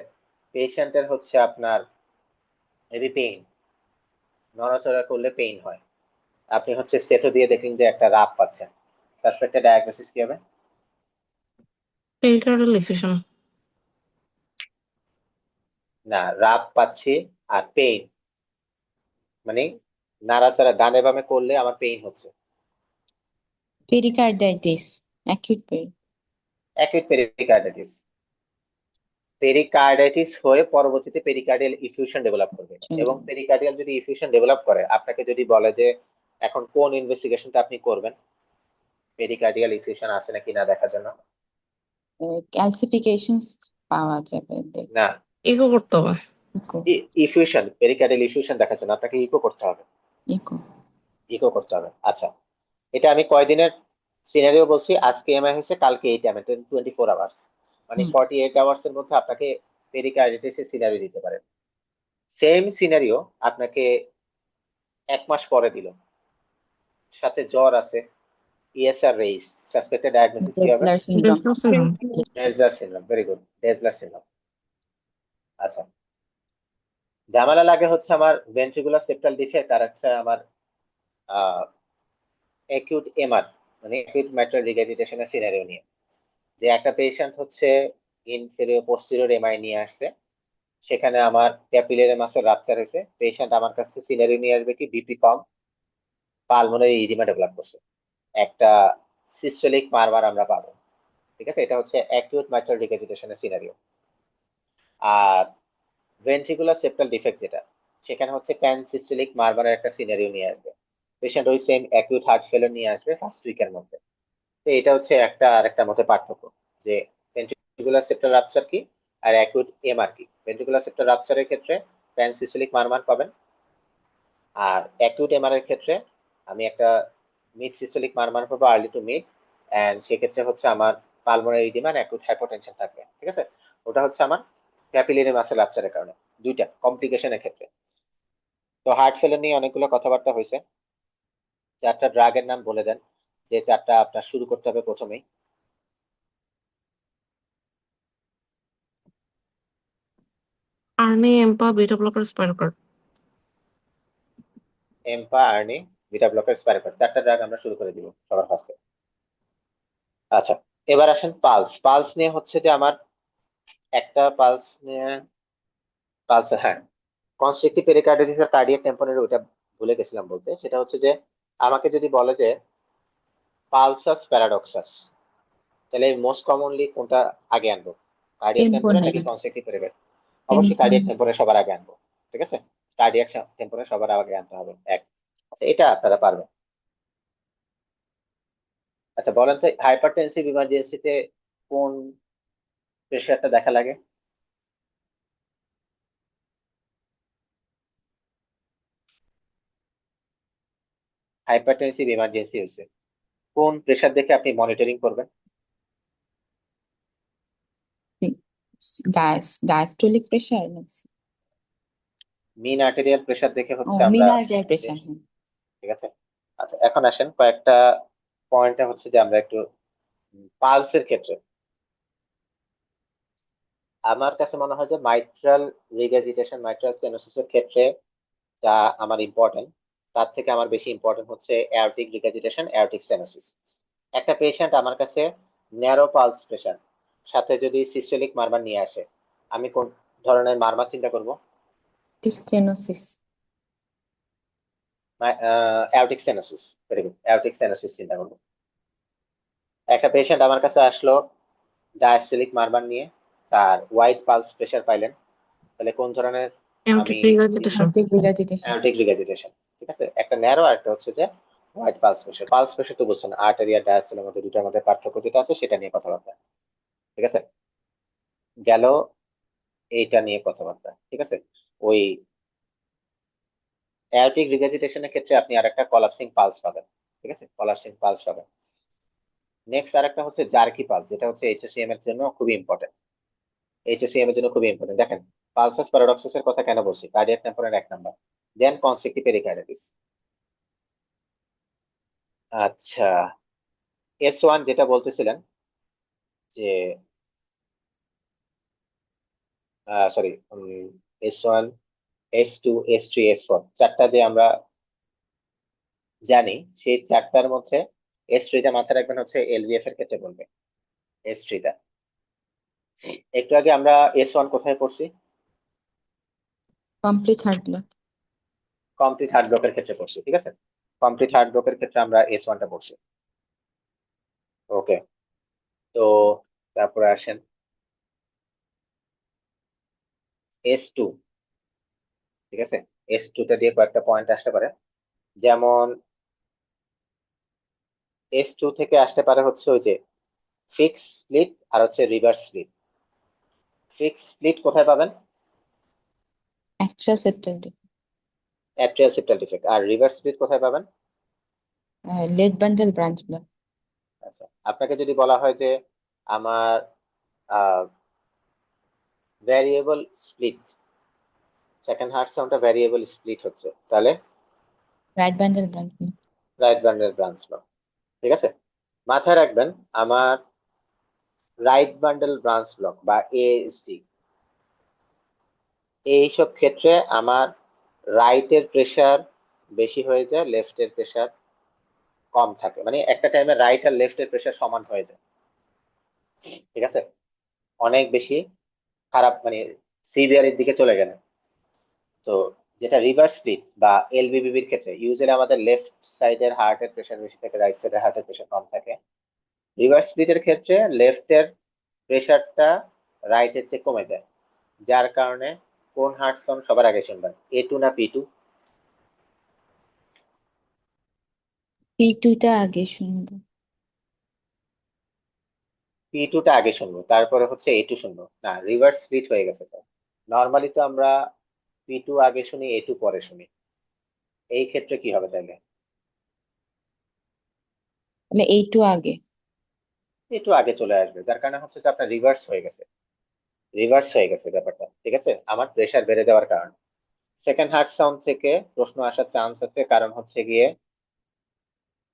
পেশেন্টের হচ্ছে আপনার হেভি পেইন, নড়াচড়া করলে পেইন হয়, আপনি হচ্ছে স্টেথো দিয়ে দেখলেন যে একটা রাপ পাচ্ছেন, সাসপেক্টেড ডায়াগনোসিস কি হবে? পেরিকার্ডাল এফিউশন। না, রাপ পাচ্ছি আর পেইন, মানে নাড়াচাড়া ডানে বামে করলে আমার পেইন হচ্ছে, pericarditis, acute acute pericarditis. Pericarditis হয়ে পরবর্তীতে পেরিকার্ডিয়াল ইফিউশন ডেভেলপ করবে, এবং পেরিকার্ডিয়াল যদি ইফিউশন ডেভেলপ করে, আপনাকে যদি বলে যে এখন কোন ইনভেস্টিগেশনটা আপনি করবেন পেরিকার্ডিয়াল ইফিউশন আছে নাকি না দেখার জন্য? ক্যালসিফিকেশনস পাওয়া যাবে না, ইকো করতে হবে। ইফিউশন, পেরিকার্ডিয়াল ইফিউশন দেখার জন্য আপনাকে ইকো করতে হবে, ইকো। ইকো করতে হবে। আচ্ছা, এটা আমি কয়দিনের সিনারিও বলছি, আজকে এমআই হয়েছে, কালকে এই টাইমে 24 আওয়ার্স, মানে 48 আওয়ার্স এর মধ্যে আপনাকে পেরিকার্ডিটিসের সিনারিও দিতে পারে। সেম সিনারিও আপনাকে 1 মাস পরে দিল, সাথে জ্বর আছে, ইএসআর রেইজ, সাসপেক্টেড ডায়াগনোসিস কি হবে? Dressler syndrome. Dressler syndrome, very good, Dressler syndrome. আচ্ছা, ঝামেলা লাগে হচ্ছে আমার ভেন্ট্রিকুলার সেপ্টাল ডিফেক্ট, আর হচ্ছে আমার অ্যাকিউট এমআর, মানে অ্যাকিউট ম্যাটার রিগ্যাজিটেশনের সিনারিও নিয়ে, যে একটা পেশেন্ট হচ্ছে ইনফেরিয়র পোস্টেরিয়র এমআই নিয়ে আসছে, সেখানে আমার ক্যাপিলারি মাসেল রাপচার হয়েছে, পেশেন্ট আমার কাছে সিনারিও নিয়ে আসবে কি বিপি কম, পালমোনারি ইডিমা ডেভেলপ করছে, একটা সিস্টোলিক মারমার আমরা পাবো, ঠিক আছে, এটা হচ্ছে অ্যাকিউট মাইট্রাল রিগেজিটেশনের সিনারিও। আর ভেন্ট্রিকুলার সেপ্টাল ডিফেক্ট যেটা, সেখানে হচ্ছে প্যানসিস্টোলিক মারমারের একটা সিনারিও নিয়ে আসবে। পেশেন্ট ওই সেম অ্যাকিউট হার্ট ফেলিওর নিয়ে আসবে ফার্স্ট উইকের মধ্যে। তো এটা হচ্ছে একটা আর একটা মধ্যে পার্থক্য, যে ভেন্ট্রিকুলার সেপ্টাল রাপচার কি আর অ্যাকিউট এমআর কি। ভেন্ট্রিকুলার সেপ্টাল রাপচারের ক্ষেত্রে প্যানসিস্টোলিক মারমার পাবেন, আর অ্যাকিউট এমআর এর ক্ষেত্রে আমি একটা মিড সিস্টোলিক মারমার পাবো, আর্লি টু মিড, এন্ড সেক্ষেত্রে হচ্ছে আমার পালমোনারি ইডিমা আর অ্যাকিউট হাইপোটেনশন থাকবে। ঠিক আছে, ওটা হচ্ছে আমার ক্যাপিলারি মাসেল রাপচারের কারণে, দুইটা কমপ্লিকেশনের ক্ষেত্রে। তো হার্ট ফেলিওর নিয়ে অনেকগুলো কথাবার্তা হয়েছে। 4টা ড্রাগের নাম বলে দেন, যে 4টা আপনার শুরু করতে হবে প্রথমেই। ARNI, empa, beta blocker, Spirocard. Empa, ARNI, beta blocker, Spirocard, 4টা ড্রাগ আমরা শুরু করে দিব সবার ফার্স্টে। আচ্ছা, এবার আসেন পালস। পালস নিয়ে হচ্ছে যে আমার একটা পালস নিয়ে, পালস, হ্যাঁ, কনস্ট্রিক্টিভ পেরিকার্ডিটিস আর কার্ডিয়াক টেম্পোনারি, ওটা ভুলে গেছিলাম বলতে। সেটা হচ্ছে যে আমাকে যদি বলে যে পালসাস প্যারাডক্সাস, তাহলে মোস্ট কমনলি কোনটা আগে আনবো, কার্ডিয়াক টেম্পোনারি নাকি টেম্পোনারি কনস্ট্রিক্টিভ পেরিকার্ডিটিস? অবশ্যই কার্ডিয়াক টেম্পোনারি সবার আগে আনবো। ঠিক আছে, কার্ডিয়াক টেম্পোনারি সবার আগে আনতে হবে এক। আচ্ছা, এটা আপনারা পারবেন। আচ্ছা বলেন তো, হাইপারটেনসিভ ইমার্জেন্সিতে কোন প্রেশারটা দেখা লাগে? হাইপারটেনসিভ ইমার্জেন্সি হচ্ছে কোন প্রেশার দেখে আপনি মনিটরিং করবেন? ডায়াস্টোলিক প্রেশার, মিন আর্টেরিয়াল প্রেশার দেখে ও হচ্ছে আমরা। মিনার প্রেশার। ঠিক আছে, আচ্ছা এখন আসেন কয়েকটা পয়েন্টে হচ্ছে যে আমরা একটু পালসের ক্ষেত্রে আমার কাছে মনে হয় যে মাইট্রাল রিগাজিটেশন, মাইট্রাল স্টেনোসিসের ক্ষেত্রে যা আমার ইম্পর্টেন্ট, তার থেকে আমার বেশি ইম্পর্টেন্ট হচ্ছে অ্যাortic রিগাজিটেশন, অ্যাortic স্টেনোসিস। একটা পেশেন্ট আমার কাছে ন্যারো পালস প্রেশার সাথে যদি সিস্টোলিক মারমার নিয়ে আসে, আমি কোন ধরনের মারমার চিন্তা করব? Stenosis. Aortic stenosis, very good, aortic stenosis চিন্তা করব। একটা পেশেন্ট আমার কাছে আসলো ডায়াস্টোলিক মারমার নিয়ে, তার হোয়াইট পালস প্রেশার পাইলেন, তাহলে কোন ধরনের আমি এমটিক রিগার্জিটেশন। অ্যার্টিক রিগার্জিটেশন। অ্যাortic রিগাজিটেশন। ঠিক আছে, একটা ন্যারো আর একটা হচ্ছে যে white pulse pressure. Pulse pressure তো বুঝছেন, আর্টেরিয়া ডায়াস্টোলের মধ্যে দুটার মধ্যে পার্থক্য যেটা আছে সেটা নিয়ে কথাবার্তা। ঠিক আছে, গেল এইটা নিয়ে কথাবার্তা। ঠিক আছে, ওই অ্যাortic রিগাজিটেশনের ক্ষেত্রে আপনি আরেকটা কলাপসিং পালস পাবেন। ঠিক আছে, কলাপসিং পালস পাবেন। নেক্সট আরেকটা হচ্ছে জার্কি পালস, যেটা হচ্ছে এইচএসিএম এর জন্য খুবই ইম্পর্টেন্ট। এইচএসিএম এর জন্য খুবই ইম্পর্টেন্ট। দেখেন, পালসাস প্যারাডক্সাসের কথা কেন বলছি, কার্ডিয়াক টেম্পোরাল 1 নাম্বার, দেন কনস্ট্রিক্টিভ পেরিকার্ডিটিস। আচ্ছা, S1 যেটা বলতেছিলেন যে, sorry, S1, S2, S3, S4, 4টা যে আমরা জানি, সেই 4টার মধ্যে S3টা মাথায় রাখবেন হচ্ছে এলভিএফ এর ক্ষেত্রে বলবে। S3টা একটু আগে আমরা S1 কোথায় পড়ছি? Complete heart block. Complete heart ব্লকের ক্ষেত্রে পড়ছি। ঠিক আছে, কমপ্লিট হার্ট ব্লকের ক্ষেত্রে আমরা S1টা পড়ছি। ওকে, তো তারপরে আসেন S2। ঠিক আছে, S2টা দিয়ে কয়েকটা পয়েন্ট আসতে পারে, যেমন S2 থেকে আসতে পারে হচ্ছে ওই যে ফিক্স স্প্লিট আর হচ্ছে রিভার্স স্প্লিট। ফিক্স স্প্লিট কোথায় পাবেন? Atrial septal atrial septal defect. আর রিভার্স স্প্লিট কোথায় পাবেন? Left bundle branch block. আচ্ছা, আপনাকে যদি বলা হয় যে আমার ভ্যারিয়েবল স্প্লিট, সেকেন্ড হার্ট সাউন্ডটা ভ্যারিয়েবল স্প্লিট হচ্ছে, তাহলে right bundle branch block. Right bundle branch block. ঠিক আছে, মাথায় রাখবেন আমার রাইট বান্ডেল ব্রাঞ্চ ব্লক বা এএসডি, এইসব ক্ষেত্রে আমার রাইটের প্রেশার বেশি হয়ে যায়, লেফটের প্রেশার কম থাকে, মানে একটা টাইমে রাইট আর লেফটের প্রেশার সমান হয়ে যায়। ঠিক আছে, অনেক বেশি খারাপ, মানে সিভিয়ারের দিকে চলে গেলে। তো যেটা রিভার্স স্প্লিট বা এলভিবিবির ক্ষেত্রে ইউজুয়ালি আমাদের লেফট সাইডের হার্টের প্রেশার বেশি থাকে, রাইট সাইডের হার্টের প্রেশার কম থাকে। রিভার্স স্প্লিটের ক্ষেত্রে লেফটের প্রেসারটা রাইটের চেয়ে কমে যায়, যার কারণে কোন হার্ট সাউন্ড সবার আগে শুনবেন, A2 না P2? P2 টা আগে শুনবো। P2 টা আগে শুনবো, তারপরে হচ্ছে A2 শুনবো না, রিভার্স স্প্লিট হয়ে গেছে। তো নর্মালি তো আমরা P2 আগে শুনি, A2 পরে শুনি। এই ক্ষেত্রে কি হবে তাহলে? তাহলে A2 আগে। A2 আগে চলে আসবে, যার কারণে হচ্ছে যে আপনার রিভার্স হয়ে গেছে, রিভার্স হয়ে গেছে ব্যাপারটা, ঠিক আছে, আমার প্রেসার বেড়ে যাওয়ার কারণে। সেকেন্ড হার্ট সাউন্ড থেকে প্রশ্ন আসার চান্স আছে, কারণ হচ্ছে গিয়ে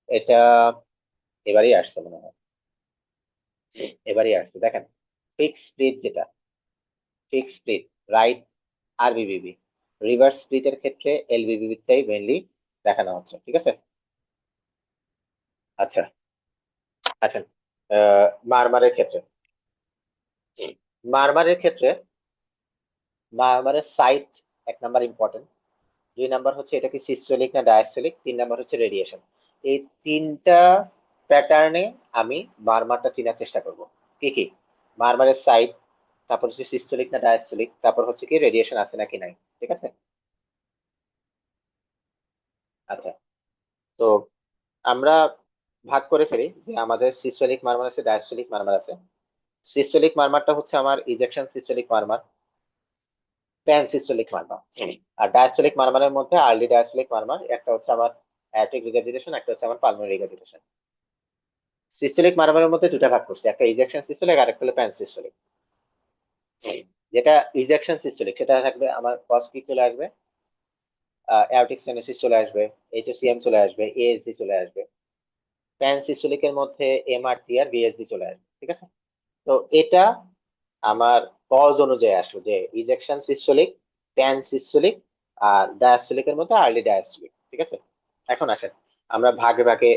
এটা এবারই আসছে মনে হয়, এবারই আসছে। দেখেন ফিক্স স্প্লিট, যেটা fix split right RBBB, reverse স্প্লিটের ক্ষেত্রে LBBB-টাই মেইনলি দেখানো হচ্ছে, ঠিক আছে। আচ্ছা আসেন মারমারের ক্ষেত্রে, মারমারের ক্ষেত্রে মারমারের সাইট এক নাম্বার ইম্পর্টেন্ট, 2 নাম্বার হচ্ছে এটা কি সিস্টোলিক না ডায়াস্টোলিক, 3 নাম্বার হচ্ছে রেডিয়েশন। এই তিনটা প্যাটার্নে আমি মারমারটা চেনার চেষ্টা করব। কি কি? মারমারের সাইট, তারপর হচ্ছে সিস্টোলিক না ডায়াস্টোলিক, তারপর হচ্ছে কি রেডিয়েশন আছে নাকি নাই, ঠিক আছে। আচ্ছা, তো আমরা ভাগ করে ফেলি যে আমাদের সিস্টোলিক মারমার আছে, ডায়াস্টোলিক মারমার আছে। সিস্টোলিক মারমারটা হচ্ছে আমার ইজেকশন সিস্টোলিক মারমার, প্যান সিস্টোলিক মারমার। আর ডায়াস্টোলিক মারমারের মধ্যে আর্লি ডায়াস্টোলিক মারমার, একটা হচ্ছে আমার অ্যার্টিক রিগার্জিটেশন, একটা হচ্ছে আমার পালমোনারি রিগার্জিটেশন। সিস্টোলিক মারমারের মধ্যে দুটা ভাগ করছে, একটা ইজেকশন সিস্টোলিক আর একটা হলো প্যান সিস্টোলিক। যেটা ইজেকশন সিস্টোলিক সেটা থাকবে আমার কস কি চলে আসবে, অ্যাওরটিক স্টেনোসিস চলে আসবে, HCM চলে আসবে, ASD চলে আসবে। প্যান সিস্টোলিকের মধ্যে MRT আর BSD চলে আসবে, ঠিক আছে। তো এটা আমার কজ অনুযায়ী আসলো যে ইজেকশন সিস্টোলিক, প্যান সিস্টোলিক আর ডায়াস্টোলিকের মধ্যে আর্লি ডায়াস্টোলিক, ঠিক আছে। এখন আসেন আমরা ভাগে ভাগে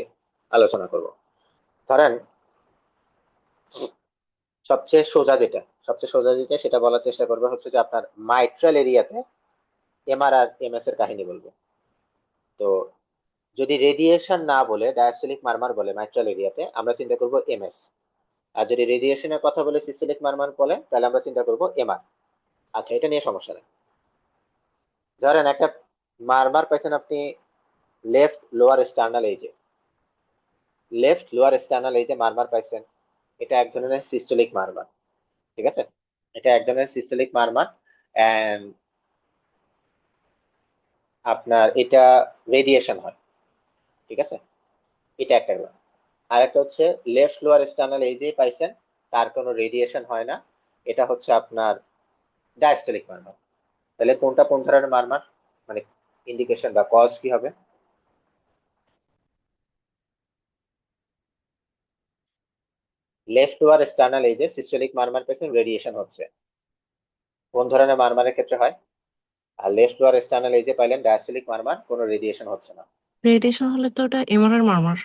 আলোচনা করব। ধরেন সবচেয়ে সোজা যেটা সেটা বলার চেষ্টা করবে হচ্ছে যে আপনার মাইট্রাল এরিয়াতে MR আর MS এর কাহিনী বলবো। তো যদি রেডিয়েশন না বলে ডায়াস্টোলিক মারমার বলে মাইট্রাল এরিয়াতে, আমরা চিন্তা করব MS। আর যদি রেডিয়েশনের কথা বলে সিস্টোলিক মারমার বলে, তাহলে আমরা চিন্তা করব MR। আচ্ছা, এটা নিয়ে সমস্যা নেই। ধরেন একটা মারমার পাইছেন আপনি লেফট লোয়ার স্টার্নাল এজে, লেফট লোয়ার স্টার্নাল এজে মারমার পাইছেন, এটা এক ধরনের সিস্টোলিক মারমার, ঠিক আছে। এটা এক ধরনের সিস্টোলিক মারমার, এন্ড আপনার এটা রেডিয়েশন হয়, ঠিক আছে। এটা একটা গেল। আর একটা হচ্ছে লেফট লোয়ার স্টার্নাল এজে পাইছেন, তার কোনো রেডিয়েশন হয় না, এটা হচ্ছে আপনার ডায়াস্টোলিক মারমার। তাহলে কোনটা কোন ধরনের মারমার, মানে ইন্ডিকেশন বা কজ কি হবে? লেফট লোয়ার স্টার্নাল এজে সিস্টোলিক মারমার পেছনে রেডিয়েশন হচ্ছে, কোন ধরনের মারমারের ক্ষেত্রে হয়? আর লেফট লোয়ার স্টার্নাল এজে পাইলেন ডায়াস্টোলিক মারমার, কোনো রেডিয়েশন হচ্ছে না। রেডিয়েশন হলে তো ওটা এমআরআর মারমার।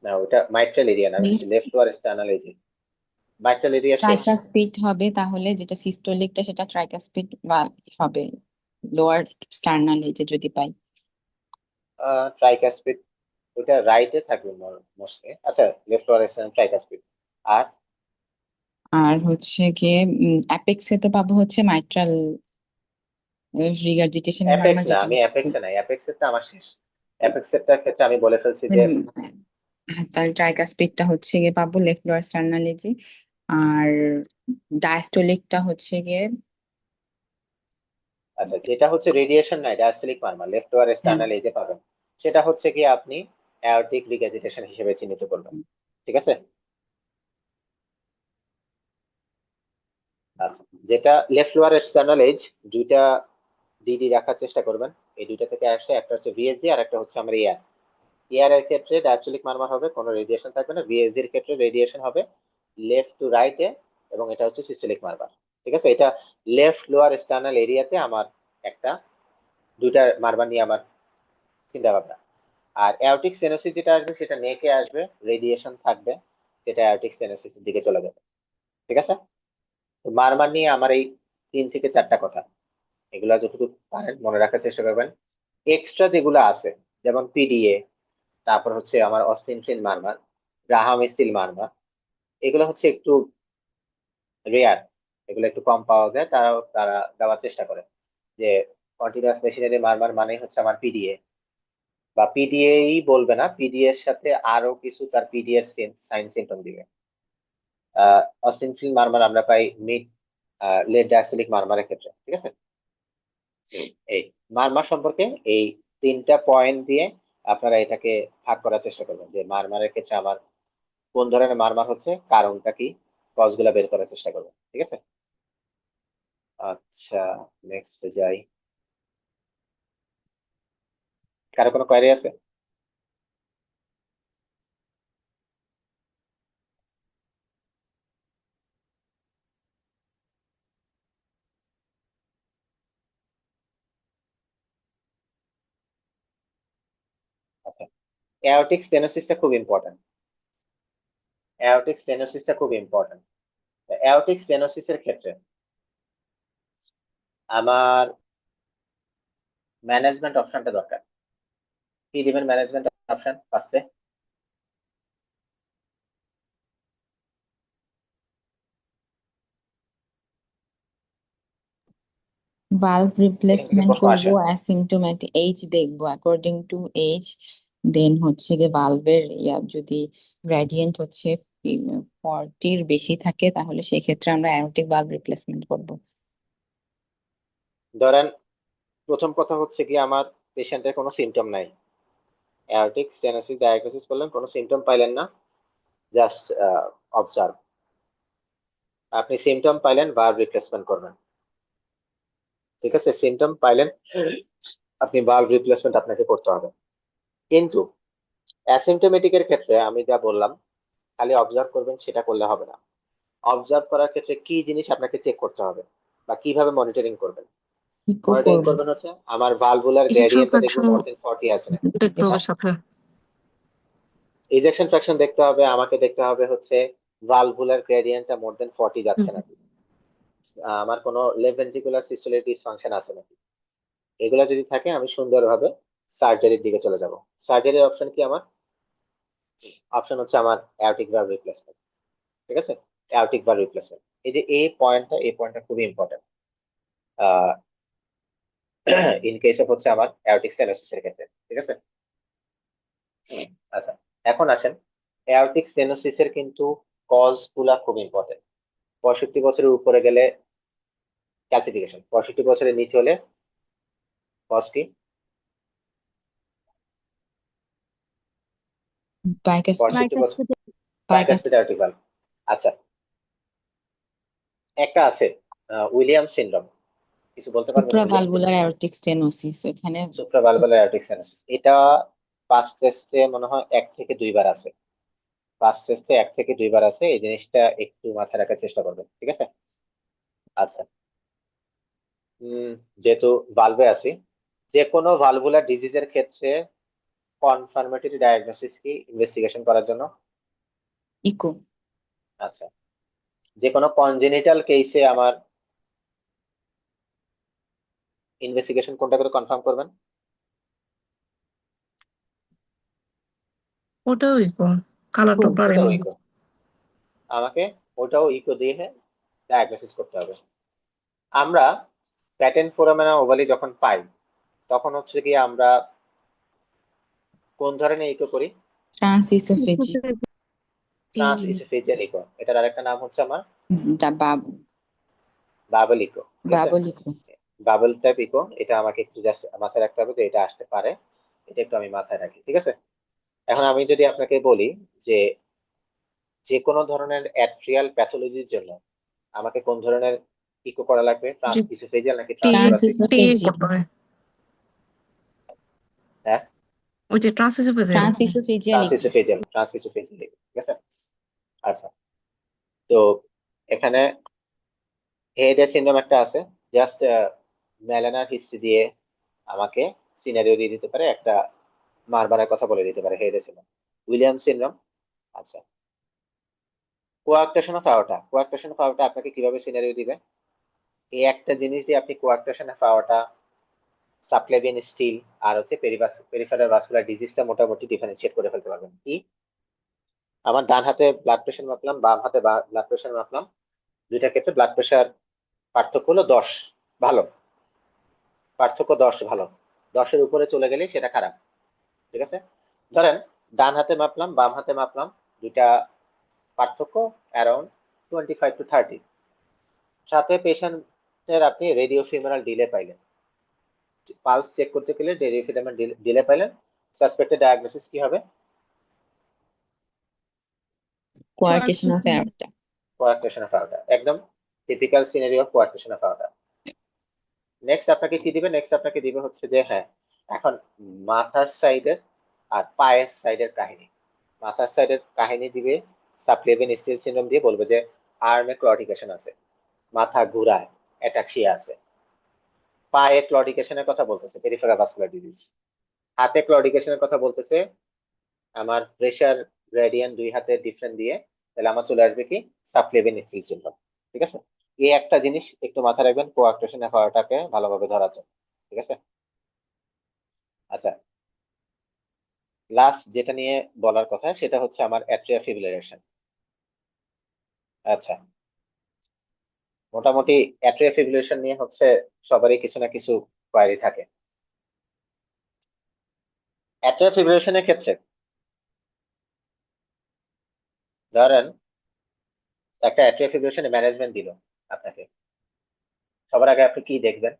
না, ওটা মাইট্রাল এরিয়া না, আমি লেফট লোয়ার স্টার্নাল এজে, মাইট্রাল এরিয়া শেষ। ট্রাইকাসপিড হবে তাহলে, যেটা সিস্টোলিকটা সেটা ট্রাইকাসপিড বা হবে লোয়ার স্টার্নাল এই যে যদি পাই। ট্রাইকাসপিড ওটা রাইটে থাকবে মোস্টলি। আচ্ছা, লেফট লোয়ার স্টার্নাল ট্রাইকাসপিড। আর আর হচ্ছে গিয়ে অ্যাপেক্সে তো পাবো হচ্ছে মাইট্রাল রিগার্জিটেশনের অ্যাপেক্স মারমার না, যেটা। আমি অ্যাপেক্সে নাই, অ্যাপেক্সেরটা আমার শেষ। অ্যাপেক্সেরটার ক্ষেত্রে আমি বলে ফেলছি যে তাহলে ট্রাইকাসপিডটা হচ্ছে গিয়ে পাবো লেফট লোয়ার স্টার্নাল এজে। আর ডায়াস্টোলিকটা হচ্ছে গিয়ে আচ্ছা, যেটা হচ্ছে রেডিয়েশন নাই ডায়াস্টোলিক মারমার লেফট লোয়ার হ্যাঁ। স্টার্নাল এজে পাবেন, সেটা হচ্ছে কি আপনি অ্যাওরটিক রিগার্জিটেশন হিসেবে চিহ্নিত করবেন, ঠিক আছে। আচ্ছা, যেটা লেফট লোয়ার এক্সটার্নাল এজ, দুইটা ডিডি রাখার চেষ্টা করবেন। এই দুইটা থেকে আসে, একটা হচ্ছে VSG আর একটা হচ্ছে আমার এয়ার। এয়ার এর ক্ষেত্রে ডায়াস্টোলিক মারমার হবে, কোনো রেডিয়েশন থাকবে না। VSG এর ক্ষেত্রে রেডিয়েশন হবে লেফট টু রাইটে, এবং এটা হচ্ছে সিস্টোলিক মারমার, ঠিক আছে। এটা লেফট লোয়ার এক্সটার্নাল এরিয়াতে আমার একটা দুইটা মারমার নিয়ে আমার চিন্তা ভাবনা। আর অ্যাওরটিক স্টেনোসিস যেটা আসবে সেটা নেকে আসবে, রেডিয়েশন থাকবে, সেটা অ্যাওরটিক স্টেনোসিসের দিকে চলে যাবে, ঠিক আছে। তো মারমার নিয়ে আমার এই 3 থেকে 4টা কথা, এগুলা যতটুকু পারেন মনে রাখার চেষ্টা করবেন। এক্সট্রা যেগুলো আছে যেমন PDA, তারপর হচ্ছে আমার অস্টিনফিন মারমার, গ্রাহাম স্টিল মারমার, এগুলো হচ্ছে একটু রেয়ার, এগুলো একটু কম পাওয়া যায়, তারা দেওয়ার চেষ্টা করে যে কন্টিনিউয়াস মেশিনারি মারমার মানে হচ্ছে আমার পিডিএ, বা পিডিএই বলবে না, পিডিএ এর সাথে আরো কিছু তার পিডিএ এর সাইন সিম্পটম দিবে। অসিনফিল মারমার আমরা পাই মিড লেড ডায়াসিলিক মারমারের ক্ষেত্রে, ঠিক আছে। এই মারমার সম্পর্কে এই 3টা পয়েন্ট দিয়ে আপনারা এটাকে ভাগ করার চেষ্টা করবেন যে মারমারের ক্ষেত্রে আমার কোন ধরনের মারমার হচ্ছে, কারণটা কি, কজগুলা বের করার চেষ্টা করবেন, ঠিক আছে। আচ্ছা, নেক্সট যাই। কারো কোনো কোয়েরি আছে? আচ্ছা, অ্যাওরটিক স্টেনোসিসটা খুব ইম্পর্টেন্ট, অ্যাওরটিক স্টেনোসিসটা খুব ইম্পর্টেন্ট। অ্যাওরটিক স্টেনোসিসের ক্ষেত্রে আমার ম্যানেজমেন্ট অপশনটা দরকার। কি দিবেন ম্যানেজমেন্ট অপশন ফার্স্টে? ভালভ এখান থেকে রিপ্লেসমেন্ট প্রশ্ন করব, আসে। অ্যাসিম্পটোম্যাটিক এইজ দেখবো অ্যাকর্ডিং টু এইজ, দেন হচ্ছে গিয়ে ভালভের যদি গ্রেডিয়েন্ট হচ্ছে 40-র বেশি থাকে তাহলে সেক্ষেত্রে আমরা অ্যারোটিক ভালভ রিপ্লেসমেন্ট করব। ধরেন প্রথম কথা হচ্ছে কি আমার পেশেন্টের কোনো সিমটম নাই, অ্যাওরটিক স্টেনোসিস ডায়াগনোসিস করলেন, কোনো সিমটম পাইলেন না, জাস্ট অবজার্ভ। আপনি সিমটম পাইলেন, ভালভ রিপ্লেসমেন্ট করবেন, ঠিক আছে। সিমটম পাইলেন, আপনি ভালভ রিপ্লেসমেন্ট আপনাকে করতে হবে। কিন্তু অ্যাসিমটোমেটিকের ক্ষেত্রে আমি যা বললাম খালি অবজার্ভ করবেন সেটা করলে হবে না। অবজার্ভ করার ক্ষেত্রে কি জিনিস আপনাকে চেক করতে হবে বা কিভাবে মনিটরিং করবেন? ইকো মনিটরিং করব, করবেন হচ্ছে আমার ভালভুলার ইজেকশন গ্রেডিয়েন্টটা দেখবো ফ্র্যাকশন মোর দেন 40 আছে নাকি। দেখতে হবে সাথে। ইজেকশন ফ্র্যাকশন দেখতে হবে, আমাকে দেখতে হবে হচ্ছে ভালভুলার গ্রেডিয়েন্টটা মোর দেন 40 যাচ্ছে নাকি, আমার কোনো লেফট ভেন্ট্রিকুলার সিস্টোলিক ডিসফাংশন আছে নাকি। এগুলা যদি থাকে আমি সুন্দরভাবে সার্জারির দিকে চলে যাব। সার্জারির অপশন কি আমার? অপশন হচ্ছে আমার অ্যাওরটিক ভালভ রিপ্লেসমেন্ট, ঠিক আছে। অ্যাওরটিক ভালভ রিপ্লেসমেন্ট, এই যে এই পয়েন্টটা খুবই ইম্পর্টেন্ট ইন কেস অফ হচ্ছে আমার অ্যাওরটিক স্টেনোসিস এর ক্ষেত্রে, ঠিক আছে। আচ্ছা, এখন আসেন অ্যাওরটিক স্টেনোসিস এর কিন্তু কজ গুলা খুব ইম্পর্টেন্ট। 65 বছরের উপরে গেলে ক্যালসিফিকেশন, 65 বছরের নিচে হলে কজ কি? বাইকাস্পিড 65 বছর বাইকাস্পিড বাইকাসপিড অ্যাওরটিক ভালভ। আচ্ছা, একটা আছে উইলিয়াম সিনড্রোম, কিছু বলতে পারবেন উইলিয়াম সুপ্রাভালভুলার সিনড্রোম? অ্যারোটিক স্টেনোসিস, এখানে সুপ্রাভালভুলার অ্যাওরটিক স্টেনোসিস, এটা ফার্স্ট টেস্টে মনে হয় 1 থেকে 2 বার আছে, ফার্স্ট টেস্টে 1 থেকে 2 বার আছে, এই জিনিসটা একটু মাথায় রাখার চেষ্টা করবেন, ঠিক আছে। আচ্ছা, যেহেতু ভালভে আছি, যে কোনো ভালভুলার ডিজিজের ক্ষেত্রে কনফার্মেটরি ডায়াগনোসিস কি ইনভেস্টিগেশন করার জন্য? ইকো। আচ্ছা, যে কোনো কনজেনিটাল কেসে আমার ইনভেস্টিগেশন কোনটা করে কনফার্ম করবেন? ওটাও ইকো, কালার ইকো। ডপলার ওটাও এমন। ইকো, আমাকে ওটাও ইকো দিয়ে ডায়াগনোসিস করতে হবে। আমরা প্যাটেন্ট ফোরামেনা ওভালি যখন পাই তখন হচ্ছে কি আমরা কোন ধরনের ইকো করি? ট্রান্সইসোফেজি ট্রান্স ইসোফেজিয়াল ইকো, এটার আরেকটা নাম হচ্ছে আমার বাবল ইকো, ঠিক আছে। Bubble echo. Bubble type echo, এটা আমাকে একটু জাস্ট মাথায় রাখতে হবে যে এটা আসতে পারে, এটা একটু আমি মাথায় রাখি, ঠিক আছে। এখন আমি যদি আপনাকে বলি যে যে কোনো ধরনের অ্যাট্রিয়াল প্যাথোলজির জন্য আমাকে কোন ধরনের ইকো করা লাগবে, ট্রান্স ইসোফেজিয়াল নাকি টি ট্রান্সথোরাসিক? টি ট্রান্সইসোফেজি করতে হয়, হ্যাঁ, ওই যে transesophageal. Transesophageal trans echo. Esophageal, transesophageal echo, ঠিক আছে। আচ্ছা, তো এখানে হেডের সিনড্রোম একটা আছে, জাস্ট মেলানার হিস্ট্রি দিয়ে আমাকে সিনারিও দিয়ে দিতে পারে, একটা মারবারের কথা বলে দিতে পারে হেডের সিনড্রোম। উইলিয়াম সিনড্রোম, আচ্ছা, কোয়ার্কটেশন অফ আওরটা, কোয়ার্কটেশন অফ আওরটা আপনাকে কিভাবে সিনারিও দিবে? এই একটা জিনিস দিয়ে আপনি কোয়ার্কটেশন অফ আওরটা, সাবক্লেভিয়ান স্টিল আর হচ্ছে পেরিফেরাল ভাস্কুলার ডিজিজটা মোটামুটি ডিফারেন্সিয়েট করে ফেলতে পারবেন। কি আমার ডান হাতে ব্লাড প্রেশার মাপলাম, বাম হাতে ব্লাড প্রেশার মাপলাম, দুইটা ক্ষেত্রে ব্লাড প্রেশার পার্থক্য হলো 10, ভালো, পার্থক্য 10 ভালো, 10-এর উপরে চলে গেলে সেটা খারাপ। ঠিক আছে, ধরেন ডান হাতে মাপলাম, বাম হাতে মাপলাম, দুইটা পার্থক্য অ্যারাউন্ড 25 to 30। সাথে পেশেন্টের আপনি রেডিও ফিমেরাল ডিলে পাইলেন, পালস চেক করতে গেলে রেডিও ফিমেরাল ডিলে পাইলেন, সাসপেক্টেড ডায়াগনোসিস কি হবে? Coarctation of aorta. Coarctation of aorta, একদম typical scenario of coarctation of aorta. Next আপনাকে কি দিবে? নেক্সট আপনাকে দিবে হচ্ছে যে হ্যাঁ, এখন মাথার সাইডের আর পায়ের সাইডের কাহিনী। মাথার সাইডের কাহিনী দিবে সাবক্লেভিয়ান ইসচিয়াল সিনড্রোম দিয়ে, বলবে যে আর্মে ক্লডিকেশন আছে, মাথা ঘুরায়, অ্যাটাক্সিয়া আছে। পায়ে ক্লডিকেশনের কথা বলতেছে, পেরিফেরাল ভাস্কুলার ডিজিজ। হাতে ক্লডিকেশনের কথা বলতেছে, আমার প্রেসার গ্রেডিয়েন্ট দুই হাতে ডিফারেন্ট দিয়ে, তাহলে আমার চলে আসবে কি? Subclavian ischial syndrome. ঠিক আছে, এই একটা জিনিস একটু মাথায় রাখবেন কোয়ার্টেশন অফ আওরটাকে ভালোভাবে ধরা যায়। ঠিক আছে, আচ্ছা, লাস্ট যেটা নিয়ে বলার কথা সেটা হচ্ছে আমার অ্যাট্রিয়া ফিব্রিলেশন। আচ্ছা, মোটামুটি অ্যাট্রিয়া ফিব্রিলেশন নিয়ে হচ্ছে সবারই কিছু না কিছু কোয়ারি থাকে। অ্যাট্রিয়া ফিব্রিলেশনের ক্ষেত্রে ধরেন একটা অ্যাট্রিয়া ফিব্রিলেশনের ম্যানেজমেন্ট দিল আপনাকে, সবার আগে আপনি কি দেখবেন?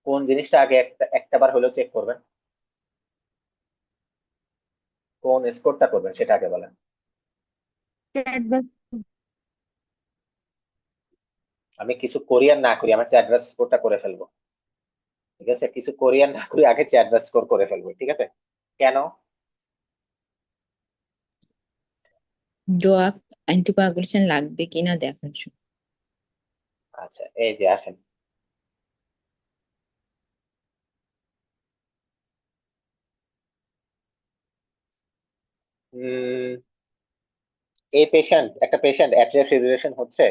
কোন জিনিসটা আগে একটাবার হলেও চেক করবেন? কোন স্কোরটা করবেন সেটা আগে বলেন। আমি কিছু করি আর না করি, আমার চ্যাডভাস স্কোরটা করে ফেলবো। ঠিক আছে, কিছু করি আর না করি আগে চ্যাডভাস স্কোর করে ফেলবো। ঠিক আছে, কেন? ডোয়াক অ্যান্টিকোয়াগুলেশন লাগবে কিনা দেখার জন্য। আচ্ছা, এই যে আসেন, এই একটা পেশেন্ট অ্যাট্রিয়া ফিব্রিলেশন হচ্ছে,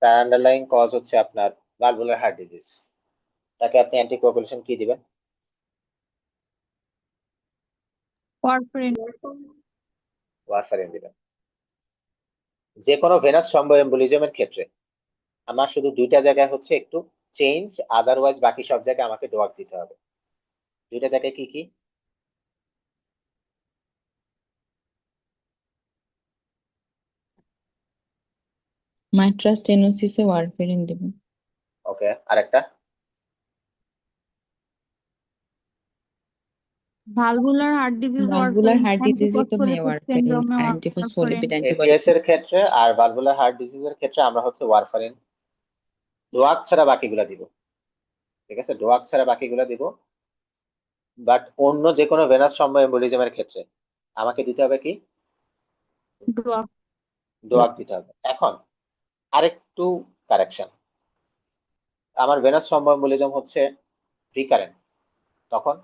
তার আন্ডারলাইং কজ হচ্ছে আপনার ভালভুলার হার্ট ডিজিজ। তাকে আপনি অ্যান্টিকোয়াগুলেশন কি দিবেন? ওয়ারফারিন। ওয়ারফারিন দিবেন। যে কোনো ভেনাস থ্রম্বোএমবোলিজমের ক্ষেত্রে আমার শুধু দুইটা জায়গায় হচ্ছে একটু চেঞ্জ, আদারওয়াইজ বাকি সব জায়গায় আমাকে ডোয়াক দিতে হবে। দুইটা জায়গায় কি কি? মাইট্রাল স্টেনোসিসে ওয়ারফারিন দেব। ওকে, আরেকটা? Valvular heart disease valvular warfarin, heart ডিজিজে তো ভাই অ্যান্টিফসফোলিপিড ওয়ারফারিন সিনড্রোমে আর ওয়ারফারিন। Antiphospholipid APS antibiotic. এর ক্ষেত্রে আর ভালভুলার হার্ট ডিজিজের ক্ষেত্রে আমরা হচ্ছে ওয়ারফারিন, ডোয়াক ছাড়া বাকিগুলা দিব। ঠিক আছে, ডোয়াক ছাড়া বাকিগুলা দিব। বাট অন্য যে কোনো ভেনাস থ্রম্বোএমবোলিজমের ক্ষেত্রে আমাকে দিতে হবে কি? ডোয়াক। ডোয়াক দিতে হবে। এখন আরেকটু কারেকশন, আমার ভেনাস থ্রম্বোএমবোলিজম হচ্ছে রিকারেন্ট, তখন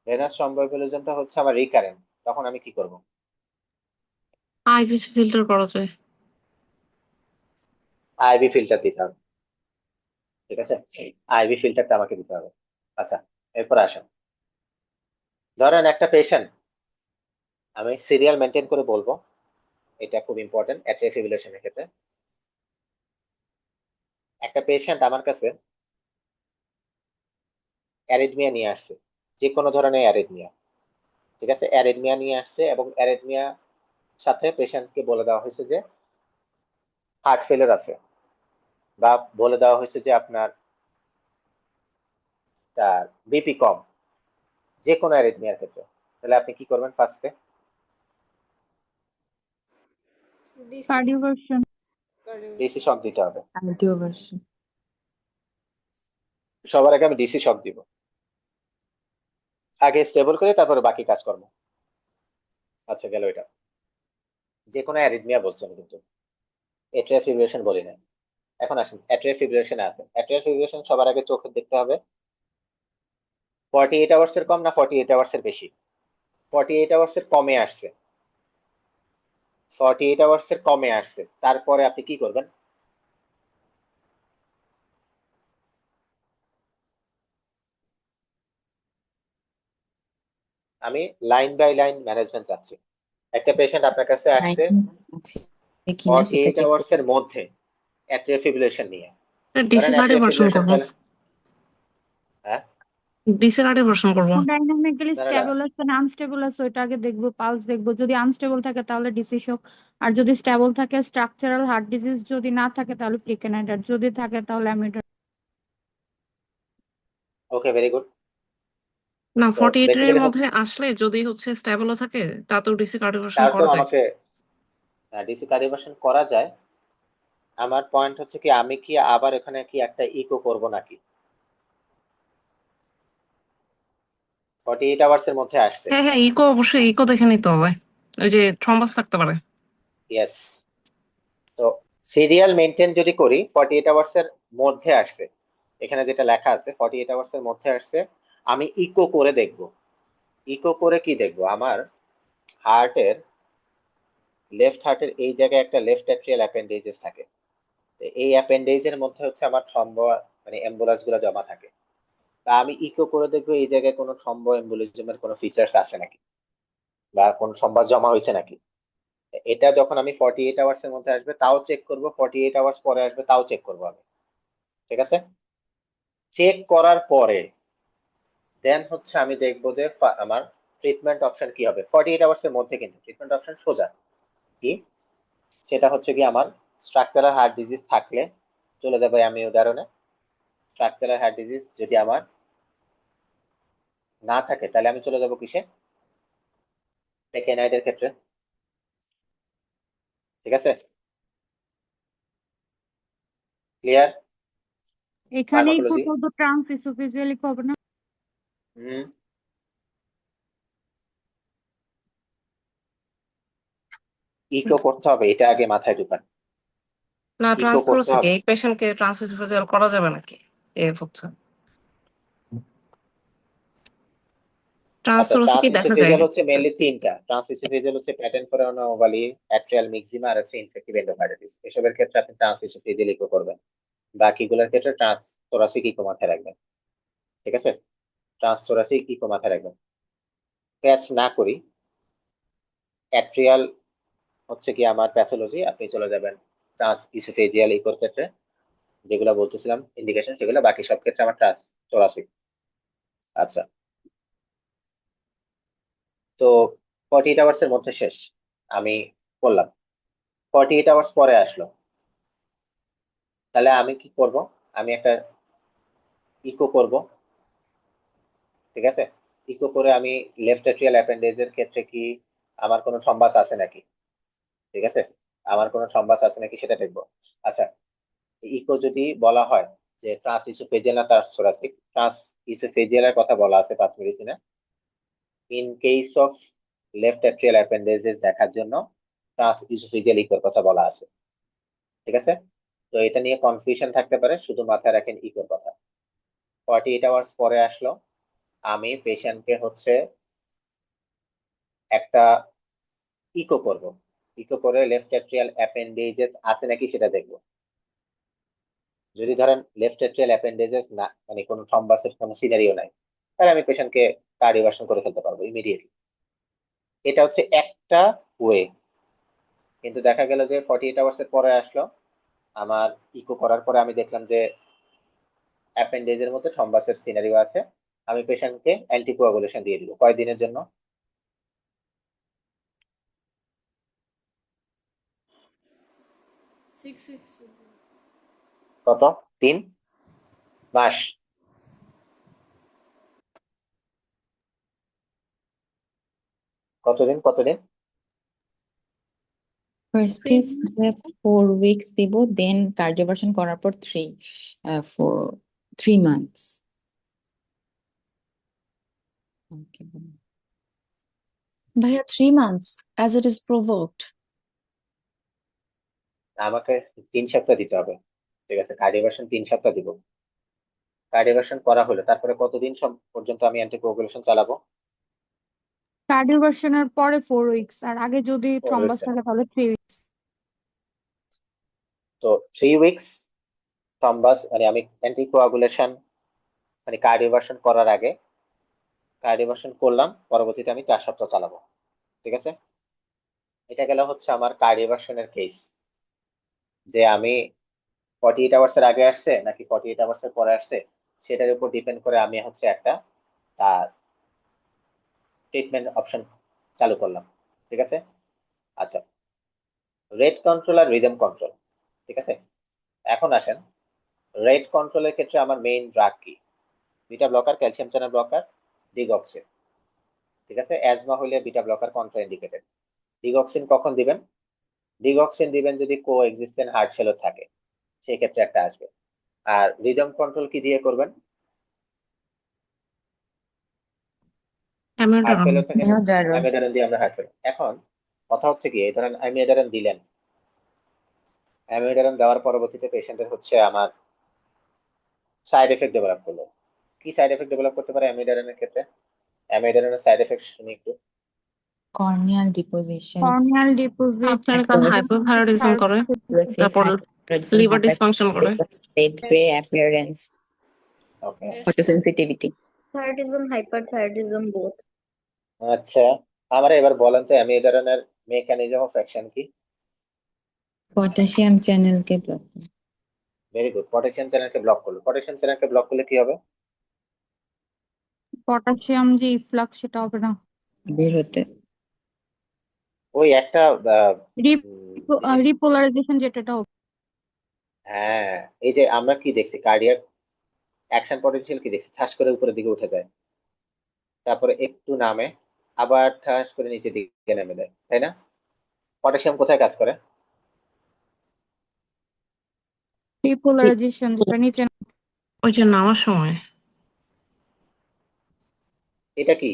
ভেনাস থ্রম্বোএমবোলিজমটা হচ্ছে আমার রিকারেন্ট, তখন আমি কি করব? আইবিসি ফিল্টার করা যায়। আইভি ফিল্টার দিতে হবে। ঠিক আছে, আইভি ফিল্টারটা আমাকে দিতে হবে। আচ্ছা, এরপর আসেন, ধরেন একটা পেশেন্ট, আমি সিরিয়াল মেনটেন করে বলবো, এটা খুব ইম্পর্টেন্ট অ্যাট্রিয়া ফিব্রিলেশনের ক্ষেত্রে। একটা পেশেন্ট আমার কাছে অ্যারিথমিয়া নিয়ে আসছে, যে কোনো ধরনের অ্যারিথমিয়া। ঠিক আছে, অ্যারিথমিয়া নিয়ে আসছে এবং অ্যারিথমিয়া সাথে পেশেন্টকে বলে দেওয়া হয়েছে যে হার্ট ফেলিওর আছে, বা বলে দেওয়া হয়েছে যে আপনার তার বিপি কম, যে কোনো অ্যারিথমিয়ার ক্ষেত্রে, তাহলে আপনি কি করবেন? ফার্স্টে কার্ডিওভার্সন। ডিসি শক দিতে হবে। কার্ডিওভার্সন। সবার আগে আমি ডিসি শক দিব, আগে স্টেবল করে তারপরে বাকি কাজ করবো। আচ্ছা, গেল এটা। যে কোনো অ্যারিথমিয়া বলছি আমি, কিন্তু অ্যাট্রিয়া ফিব্রিলেশন বলি না। এখন আসুন অ্যাট্রিয়া ফিব্রিলেশন আছে। অ্যাট্রিয়া ফিব্রিলেশন সবার আগে চোখে দেখতে হবে 48 আওয়ার্স এর কম না 48 আওয়ার্স এর বেশি। 48 আওয়ার্স এর কমে আসছে, 48 আওয়ার্স এর কমে আসছে, তারপরে আপনি কি করবেন? আমি লাইন বাই লাইন ম্যানেজমেন্ট চাচ্ছি। একটা পেশেন্ট আপনার কাছে আসছে আছে কিনা সেটা 48 চেক আওয়ার্স এর মধ্যে অ্যাট্রিয়াল ফিব্রিলেশন নিয়ে। ডিসি ধরেন কার্ডে অ্যাট্রিয়াল ভার্সন ফিব্রিলেশন করবো, তাহলে হ্যাঁ ডিসি কার্ডে ভার্সন করবো। ডাইনামিক্যালি না না না স্টেবল আছে না আনস্টেবল আছে ওইটা আগে দেখবো, পালস দেখবো। যদি আনস্টেবল থাকে তাহলে ডিসি শক, আর যদি স্টেবল থাকে স্ট্রাকচারাল হার্ট ডিজিজ, যদি না থাকে তাহলে প্রিকেনাইট, আর যদি থাকে তাহলে আমি ওকে ভেরি গুড। না, তো 48 এর বেসিক্যালি মধ্যে আসলে যদি হচ্ছে স্টেবলও থাকে তাতেও ডিসি কার্ডে ভার্সন তার তো করা যায়। আমাকে ডিসি কারিভেশন করা যায়। আমার পয়েন্ট হচ্ছে কি আমি কি আবার এখানে কি একটা ইকো করব নাকি? 48 আওয়ার্স এর মধ্যে আসছে। হ্যাঁ হ্যাঁ, ইকো অবশ্যই ইকো দেখে নিতে হবে, ওই যে থ্রম্বাস থাকতে পারে। ইয়েস। তো সিরিয়াল মেনটেন যদি করি 48 আওয়ার্স এর মধ্যে আসছে, এখানে যেটা লেখা আছে 48 আওয়ার্স এর মধ্যে আসছে, আমি ইকো করে দেখব। ইকো করে কি দেখব? আমার হার্টের লেফট হার্টের এই জায়গায় একটা লেফট অ্যাট্রিয়াল অ্যাপেন্ডেজেস থাকে। তো এই অ্যাপেন্ডেজের মধ্যে হচ্ছে আমার থ্রম্ব মানে এম্বুলাস গুলো জমা থাকে। তা আমি ইকো করে দেখবো এই জায়গায় কোনো থ্রম্বো এম্বুলিজমের কোনো ফিচার্স আছে নাকি, বা কোন সংবাদ জমা হয়েছে নাকি। এটা যখন আমি 48 আওয়ার্স এর মধ্যে আসবে তাও চেক করব, 48 আওয়ার্স পরে আসবে তাও চেক করবো আমি। ঠিক আছে? চেক করার পরে দেন হচ্ছে আমি দেখবো যে আমার ট্রিটমেন্ট অপশন কি হবে 48 আওয়ার্স এর মধ্যে। কিন্তু ট্রিটমেন্ট অপশন সোজা কি, সেটা হচ্ছে কি আমার স্ট্রাকচারাল হার্ট ডিজিজ থাকলে চলে যাবে। আমি উদাহরণে স্ট্রাকচারাল হার্ট ডিজিজ যদি আমার না থাকে তাহলে আমি চলে যাব কিসে, টেকেনাইডের ক্ষেত্রে। ঠিক আছে? ক্লিয়ার? এখানেই ফার্মাকোলজি করবো, ট্রান্স ইসোফেজিয়ালি হবে না? হুম ইকো করতে হবে, এটা আগে মাথায় ঢুকান। না, ইকো করতে ট্রান্সফার কি হবে। এই পেশেন্টকে ট্রান্সফার করা যাবে নাকি? এ হচ্ছে আচ্ছা, ট্রান্সফার কি দেখা যায়? ট্রান্সইসোফেজিয়াল হচ্ছে মেইনলি তিনটা। ট্রান্সইসোফেজিয়াল হচ্ছে প্যাটেন্ট ফোরানা ওভালি, অ্যাট্রিয়াল মিক্সিমা, আর হচ্ছে ইনফেক্টিভ এন্ডোকার্ডিটিস। এসবের ক্ষেত্রে আপনি ট্রান্সইসোফেজিয়াল ইকো করবেন। বাকিগুলোর ক্ষেত্রে ট্রান্সথোরাসিক ইকো মাথায় রাখবেন। ঠিক আছে? ট্রান্সথোরাসিক ইকো মাথায় রাখবেন। প্যাচ না করি, অ্যাট্রিয়াল হচ্ছে কি আমার প্যাথোলজি, আপনি চলে যাবেন ট্রান্সইসোফেজিয়াল ইকোর ক্ষেত্রে। যেগুলো বলতেছিলাম ইন্ডিকেশন সেগুলো, বাকি সব ক্ষেত্রে আমার ট্রান্সথোরাসিক। আচ্ছা, তো 48 আওয়ার্স এর মধ্যে শেষ আমি করলাম। 48 আওয়ার্স পরে আসলো, তাহলে আমি কি করব? আমি একটা ইকো করব। ঠিক আছে? ইকো করে আমি লেফট এট্রিয়াল অ্যাপেন্ডেজের ক্ষেত্রে কি আমার কোনো থ্রম্বাস আছে নাকি। ঠিক আছে? আমার কোনো থ্রম্বাস আছে নাকি সেটা দেখবো। আচ্ছা, ইকো যদি বলা হয় যে ট্রান্স ইসোফেজিয়াল না ট্রান্সথোরাসিক, ট্রান্স ইসোফেজিয়ালের কথা বলা আছে পাঁচ মেডিসিনে। In case of left atrial appendages দেখার জন্য ট্রান্স ইসোফেজিয়াল ইকোর কথা বলা আছে। ঠিক আছে? তো এটা নিয়ে কনফিউশন থাকতে পারে, শুধু মাথায় রাখেন ইকোর কথা। 48 আওয়ার্স পরে আসলো, আমি পেশেন্টকে হচ্ছে একটা ইকো করব। ইকো করে লেফট এট্রিয়াল অ্যাপেন্ডেজেস আছে নাকি সেটা দেখবো। যদি ধরেন লেফট এট্রিয়াল অ্যাপেন্ডেজেস না, মানে কোনো থ্রম্বাসের কোনো সিনারিও নাই, তাহলে আমি পেশেন্টকে কার্ডিওভার্সন করে ফেলতে পারবো ইমিডিয়েটলি। এটা হচ্ছে একটা ওয়ে। কিন্তু দেখা গেল যে 48 আওয়ার্স এর পরে আসলো, আমার ইকো করার পরে আমি দেখলাম যে অ্যাপেন্ডেজের মধ্যে থ্রম্বাসের সিনারিও আছে। আমি পেশেন্টকে অ্যান্টিকোয়াগুলেশন দিয়ে দিব কয়দিনের জন্য? কত? 3 মাস? কতদিন কতদিন? ফার্স্টে 4 উইকস দিব, দেন কার্ডিওভার্সন করার পর 3 months. Bhaiya, 3 months, as it is provoked. আমাকে 3 সপ্তাহ দিতে হবে। ঠিক আছে, কার্ডিওভার্সন 3 সপ্তাহ দিব। কার্ডিওভার্সন করা হলো তারপরে কতদিন পর্যন্ত আমি অ্যান্টিকোয়াগুলেশন চালাবো? কার্ডিওভার্সনের পরে 4 উইকস, আর আগে যদি 4 থ্রম্বাস উইকস। থাকে তাহলে 3 উইকস। তো 3 উইকস থ্রম্বাস, মানে আমি অ্যান্টিকোয়াগুলেশন মানে কার্ডিওভার্সন করার আগে কার্ডিওভার্সন করলাম, পরবর্তীতে আমি 4 সপ্তাহ চালাবো। ঠিক আছে, এটা গেল হচ্ছে আমার কার্ডিওভার্সনের কেস, যে আমি 48 আওয়ার্সের আগে আসছে নাকি 48 আওয়ার্সের পরে আসছে সেটার উপর ডিপেন্ড করে আমি হচ্ছে একটা তার ট্রিটমেন্ট অপশন চালু করলাম। ঠিক আছে, আচ্ছা, রেট কন্ট্রোল আর রিদম কন্ট্রোল। ঠিক আছে, এখন আসেন রেট কন্ট্রোলের ক্ষেত্রে আমার মেইন ড্রাগ কি? Beta blocker, calcium channel blocker, digoxin. ঠিক আছে, অ্যাজমা হলে বিটা ব্লকার কন্ট্রাইন্ডিকেটেড। ডিগক্সিন কখন দিবেন? ডিগক্সিন দিবেন যদি কো এক্সিস্টেন্ট হার্ট ফেলোর থাকে, সেই ক্ষেত্রে একটা আসবে। আর রিদম কন্ট্রোল কি দিয়ে করবেন? হার্ট অ্যামিউডারন। ফেলোর থাকে না, Amiodarone. অ্যামিওডারেন দিয়ে আমরা হার্ট ফেলোর। এখন কথা হচ্ছে কি, এই ধরেন অ্যামিওডারেন দিলেন, অ্যামিওডারেন দেওয়ার পরবর্তীতে পেশেন্টের হচ্ছে আমার সাইড এফেক্ট ডেভেলপ করলো। কি সাইড এফেক্ট ডেভেলপ করতে পারে অ্যামিওডারেনের ক্ষেত্রে? অ্যামিওডারেনের সাইড এফেক্ট শুনি একটু। Corneal depositions. Corneal deposit, clinical hypothyroidism করে, Fibrosis, তারপর hyperthyroidism, লিভার ডিসফাংশন করে। hyperthyroid, gray appearance, ওকে, photosensitivity. Thyroidism, hyperthyroidism, both. আচ্ছা, আমার এবার বলেন তো অ্যামিওডারেনের মেকানিজম অফ অ্যাকশন কি? Potassium channel के block. ভেরি গুড, পটাশিয়াম চ্যানেলকে ব্লক করলো। পটাশিয়াম চ্যানেলকে ব্লক করলে কি হবে? পটাশিয়াম যে ইফ্লাক্স সেটা হবে না। বের হতে। ওই একটা জিনিস, রিপোলারাইজেশন যেটা হবে। হ্যাঁ, এই যে আমরা কি দেখছি, কার্ডিয়াক অ্যাকশন পটেনশিয়াল কি দেখছি, ঠাস করে উপরের দিকে উঠে যায়, তারপরে একটু নামে, আবার ঠাস করে নিচের দিকে নেমে যায়, তাই না? পটাশিয়াম কোথায় কাজ করে? রিপোলারাইজেশন যেটা নিচে ওই যে নামার সময়। এটা কি?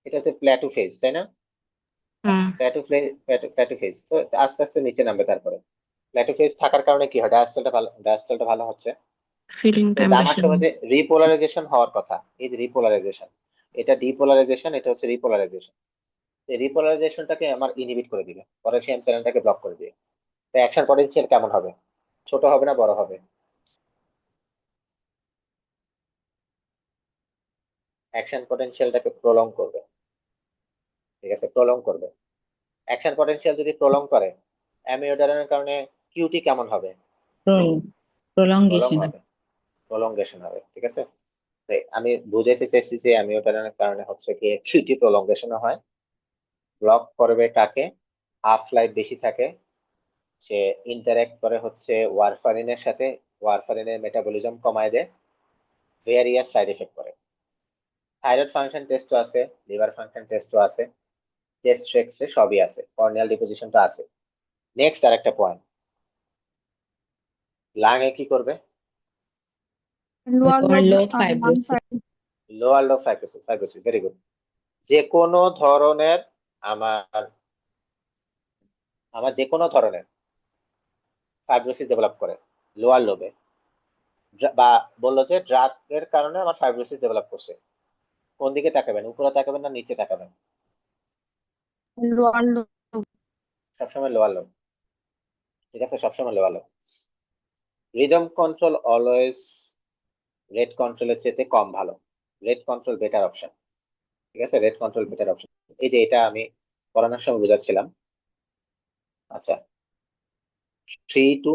এটা হচ্ছে প্ল্যাটু ফেজ, তাই না? হুম। প্ল্যাটু ফেজ তো আস্তে আস্তে নিচে নামবে। তারপরে প্ল্যাটু ফেজ থাকার কারণে কি হয়, ডায়াস্টলটা ভালো হচ্ছে। ফিলিং তো টাইম নামার বেশি। সময় যে রিপোলারাইজেশন হওয়ার কথা, এই যে রিপোলারাইজেশন, এটা ডিপোলারাইজেশন, এটা হচ্ছে রিপোলারাইজেশন। এই রিপোলারাইজেশনটাকে আমার ইনহিবিট করে দিবে, পটাশিয়াম চ্যানেলটাকে ব্লক করে দিবে। তো অ্যাকশন পটেনশিয়াল কেমন হবে? ছোট হবে না বড় হবে? অ্যাকশন পটেনশিয়ালটাকে প্রলং করবে। ঠিক আছে, প্রলং করবে। অ্যাকশন পটেনশিয়াল যদি প্রলং করে, অ্যামিওডারেনের কারণে কিউটি কেমন হবে? Prolong Prolongation. হবে, প্রলংগেশন হবে। ঠিক আছে, তো আমি বুঝাইতে চাইছি যে অ্যামিওডারেনের কারণে হচ্ছে কি কিউটি প্রলংগেশন হয়। ব্লক করবে কাকে? হাফ লাইফ বেশি থাকে, সে ইন্টারঅ্যাক্ট করে হচ্ছে ওয়ারফারিনের সাথে, ওয়ারফারিনের মেটাবলিজম কমায় দেয়, ভেরিয়াস সাইড এফেক্ট করে। থাইরয়েড ফাংশন টেস্টও আছে, লিভার ফাংশন টেস্টও আছে, চেস্ট এক্সরে সবই আছে, কর্নিয়াল ডিপোজিশনটা আছে। নেক্সট আরেকটা পয়েন্ট, লাংয়ে কি করবে? Lower Lower lobe fibrosis. Lower লো ফাইব্রোসিস, ভেরি গুড। যে কোনো ধরনের আমার আমার যে কোনো ধরনের ফাইব্রোসিস ডেভেলপ করে লোয়ার লোবে, বা বললো যে ড্রাগ এর কারণে আমার ফাইব্রোসিস ডেভেলপ করছে, কোন দিকে তাকাবেন? উপরে তাকাবেন না নিচে তাকাবেন? লোয়ার সবসময় লোয়ার লোব। ঠিক আছে, সবসময় lower lobe. Rhythm control always rate কন্ট্রোলের চেয়ে কম ভালো। Rate control better option. ঠিক আছে, রেট কন্ট্রোল বেটার অপশন। এই যে এটা আমি পড়ানোর সময় বুঝাচ্ছিলাম। আচ্ছা, 3 to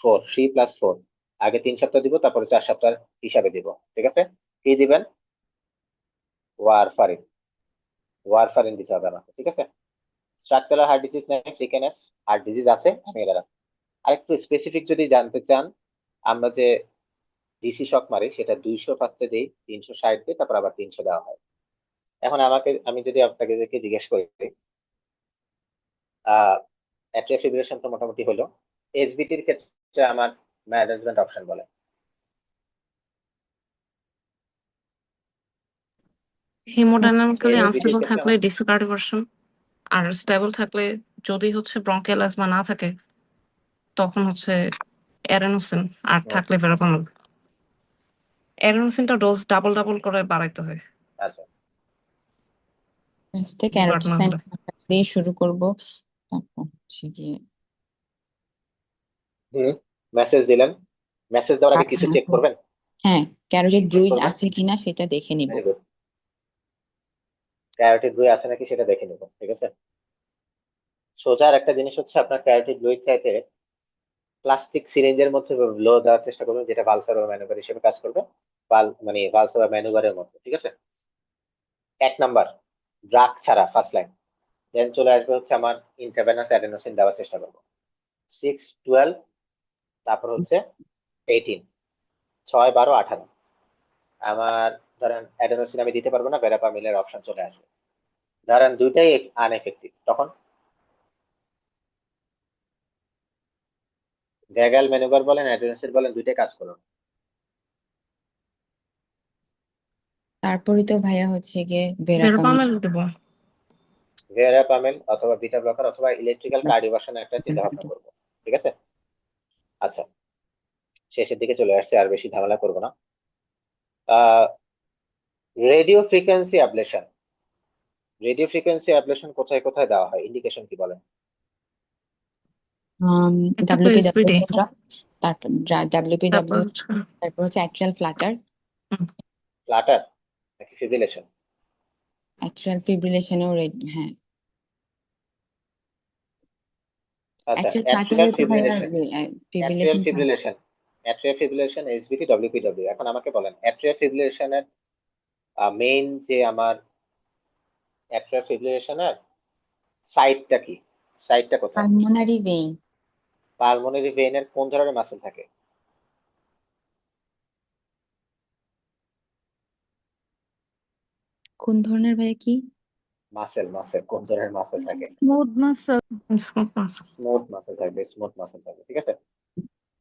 4, 3+4, আগে 3 সপ্তাহ দিব, তারপরে 4 সপ্তাহ হিসাবে দিব। ঠিক আছে, কি দিবেন? ওয়ারফারিন। ওয়ারফারিন দিতে হবে আমাকে। ঠিক আছে, স্ট্রাকচারাল হার্ট ডিজিজ নাই, ফ্রিকেনেস হার্ট ডিজিজ আছে, আমি এটা আরেকটু স্পেসিফিক যদি জানতে চান, আমরা যে ডিসি শক মারি সেটা 200 ফার্স্টে দিই, 360 দিই, তারপর আবার 300 দেওয়া হয়। এখন আমি যদি আপনাকে জিজ্ঞেস করি, অ্যাট্রিয়াল ফিব্রিলেশন তো মোটামুটি হলো, এসবিটির ক্ষেত্রে আমার ম্যানেজমেন্ট অপশন বলে। হেমোডাইনামিক্যালি এসবিটির আনস্টেবল ক্ষেত্রে থাকলে ডিসি কার্ডিওভার্সন, আর স্টেবল থাকলে যদি হচ্ছে ব্রঙ্কিয়াল অ্যাজমা না থাকে তখন হচ্ছে অ্যারেনোসিন, আর থাকলে ভেরাপানোল। অ্যারেনোসিনটা ডোজ ডাবল করে বাড়াইতে হয়। আচ্ছা, ফার্স্টে ব্লাড না হলে। ক্যারোটিসাইন দিয়ে শুরু করব, তারপর হচ্ছে গিয়ে মেসেজ দিলেন, মেসেজ দেওয়ার আগে কিছু চেক করবেন? হ্যাঁ, ক্যারোটিড ড্রুইড করবো। আছে কিনা সেটা দেখে নিব। Very good. ক্যারোটিড রুই আছে নাকি সেটা দেখে নিব, ঠিক আছে। সোজার একটা জিনিস হচ্ছে আপনার ক্যারোটিড রুই চাইতে প্লাস্টিক সিরিঞ্জের মধ্যে ব্লো দেওয়ার চেষ্টা করবেন, যেটা ভালসার বা ম্যানুভার হিসেবে কাজ করবে, মানে ভালসার বা ম্যানুভারের মতো, ঠিক আছে। 1 নাম্বার ড্রাগ ছাড়া ফার্স্ট লাইন, দেন চলে আসবে হচ্ছে আমার ইন্ট্রাভেনাস অ্যাডেনোসিন দেওয়ার চেষ্টা করবো 6, 12, তারপর হচ্ছে 18, 6, 12, 18। আমার ধরেন অ্যাডেনোসিন আমি দিতে পারবো না, ভেরাপামিলের অপশন চলে আসবে। ধরেন দুইটাই আনএফেক্টিভ, তখন ভ্যাগাল ম্যানুভার বলেন অ্যাডেনোসিন বলেন দুইটাই কাজ করুন। তারপরে তো ভাইয়া হচ্ছে গিয়ে ভেরাপামিল ভেরাপামিল। দেব। ভেরাপামিল অথবা বিটা ব্লকার অথবা ইলেকট্রিক্যাল কার্ডিওভার্সনের একটা চিন্তা ভাবনা করবো, ঠিক আছে। আচ্ছা, শেষের দিকে চলে আসছে, আর বেশি ঝামেলা করবো না। Radio frequency ablation, radio frequency ablation কোথায় কোথায় দেওয়া হয়, ইন্ডিকেশন কি বলেন? একটা তো WPW, এসপিডি, তারপর তারপর WPW, হচ্ছে তারপর হচ্ছে অ্যাট্রিয়াল ফ্লাটার, ফ্লাটার নাকি ফিব্রিলেশন? অ্যাট্রিয়াল ফিব্রিলেশনও হ্যাঁ, আচ্ছা, অ্যাট্রিয়াল অ্যাট্রিয়াল ফ্লাটারে তো ভাইয়া fibrillation, atrial fibrillation fibrillation, atrial fibrillation SVT WPW. এখন আমাকে বলেন অ্যাট্রিয়াল ফিব্রিলেশনের মেইন যে আমার অ্যাট্রিয়াল ফিব্রিলেশনের সাইটটা কি, সাইটটা কোথায়? Pulmonary vein. পালমোনারি ভেইনের কোন ধরনের মাসল থাকে? কোন ধরনের ভাইয়া কি? মাসেল, মাসেল কোন ধরনের মাসেল থাকে? Smooth muscle. Smooth muscle. Smooth muscle থাকবে, স্মুথ মাসেল থাকবে, ঠিক আছে।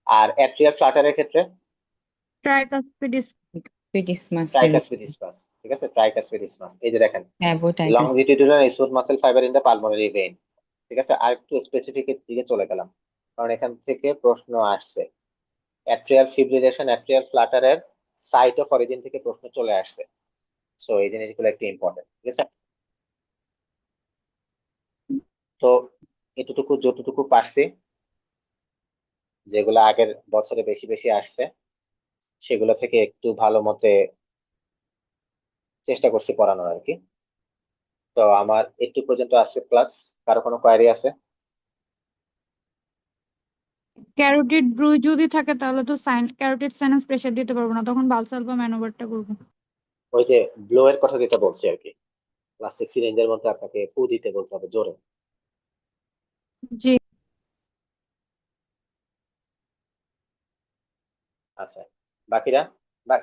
আর অ্যাট্রিয়াল ফ্লাটারের ক্ষেত্রে ট্রাইকাসপিড পেডিসমাস এর ট্রাইকাসপিড ইসমাস, ঠিক আছে, ট্রাইকাসপিড ইসমাস। এই যে দেখেন অ্যাবোটাইটাস। Longitudinal smooth muscle fibre in the pulmonary vein, ঠিক আছে। আর একটু স্পেসিফিক এর দিকে চলে গেলাম, কারণ এখান থেকে প্রশ্ন আসছে। অ্যাট্রিয়াল ফিব্রিলেশন, অ্যাট্রিয়াল ফ্লাটারের সাইট অফ অরিজিন থেকে প্রশ্ন চলে আসছে। সো এই জিনিসগুলো একটু ইম্পর্টেন্ট, ঠিক আছে। তো এতটুকু যতটুকু পারছি, যেগুলো আগের বছরে বেশি বেশি আসছে, সেগুলো থেকে একটু ভালো মতে চেষ্টা করছি পড়ানোর আর কি। তো আমার একটু পর্যন্ত আজকে ক্লাস, কারো কোনো কোয়ারি আছে? ক্যারোটিড ব্রুই যদি থাকে তাহলে তো ক্যারোটিড সাইনাস প্রেশার দিতে পারবো না, তখন বালসাল বা ম্যানোভারটা করবো। ওই যে ব্লো এর কথা যেটা বলছি আর কি, প্লাস্টিক সিরিঞ্জের মধ্যে আপনাকে ফু দিতে বলতে হবে জোরে। জি। আচ্ছা, বাকিরা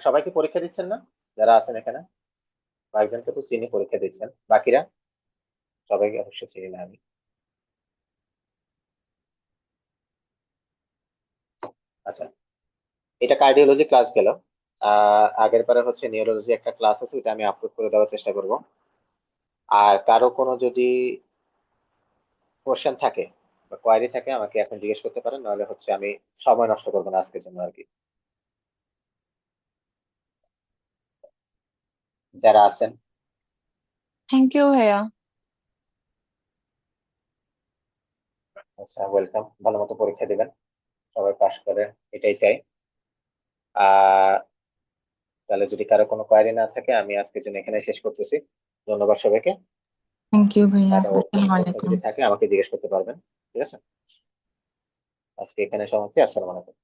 সবাই কি পরীক্ষা দিচ্ছেন না? যারা আছেন এখানে কয়েকজনকে তো চিনি পরীক্ষা দিচ্ছেন, বাকিরা সবাই অবশ্য চিনি না আমি। আচ্ছা, এটা কার্ডিওলজি ক্লাস গেল। আগের বারে হচ্ছে নিউরোলজি একটা ক্লাস আছে, ওটা আমি আপলোড করে দেওয়ার চেষ্টা করব। আর কারো কোনো যদি কোশ্চেন থাকে বা কোয়ারি থাকে আমাকে এখন জিজ্ঞেস করতে পারেন, নাহলে হচ্ছে আমি সময় নষ্ট করবো না আজকের জন্য আর কি, যারা আছেন। Thank you, ভাইয়া। আচ্ছা, ওয়েলকাম, ভালো মতো পরীক্ষা দিবেন, সবাই পাস করে, এটাই চাই। আহ তাহলে যদি কারো কোনো কোয়ারি না থাকে আমি আজকের জন্য এখানে শেষ করতেছি। ধন্যবাদ সবাইকে। থ্যাংক ইউ ভাইয়া, কারো আসসালামু প্রশ্ন আলাইকুম। যদি থাকে আমাকে জিজ্ঞেস করতে পারবেন, ঠিক আছে। আজকে এখানে সমাপ্তি, আসসালামু আলাইকুম।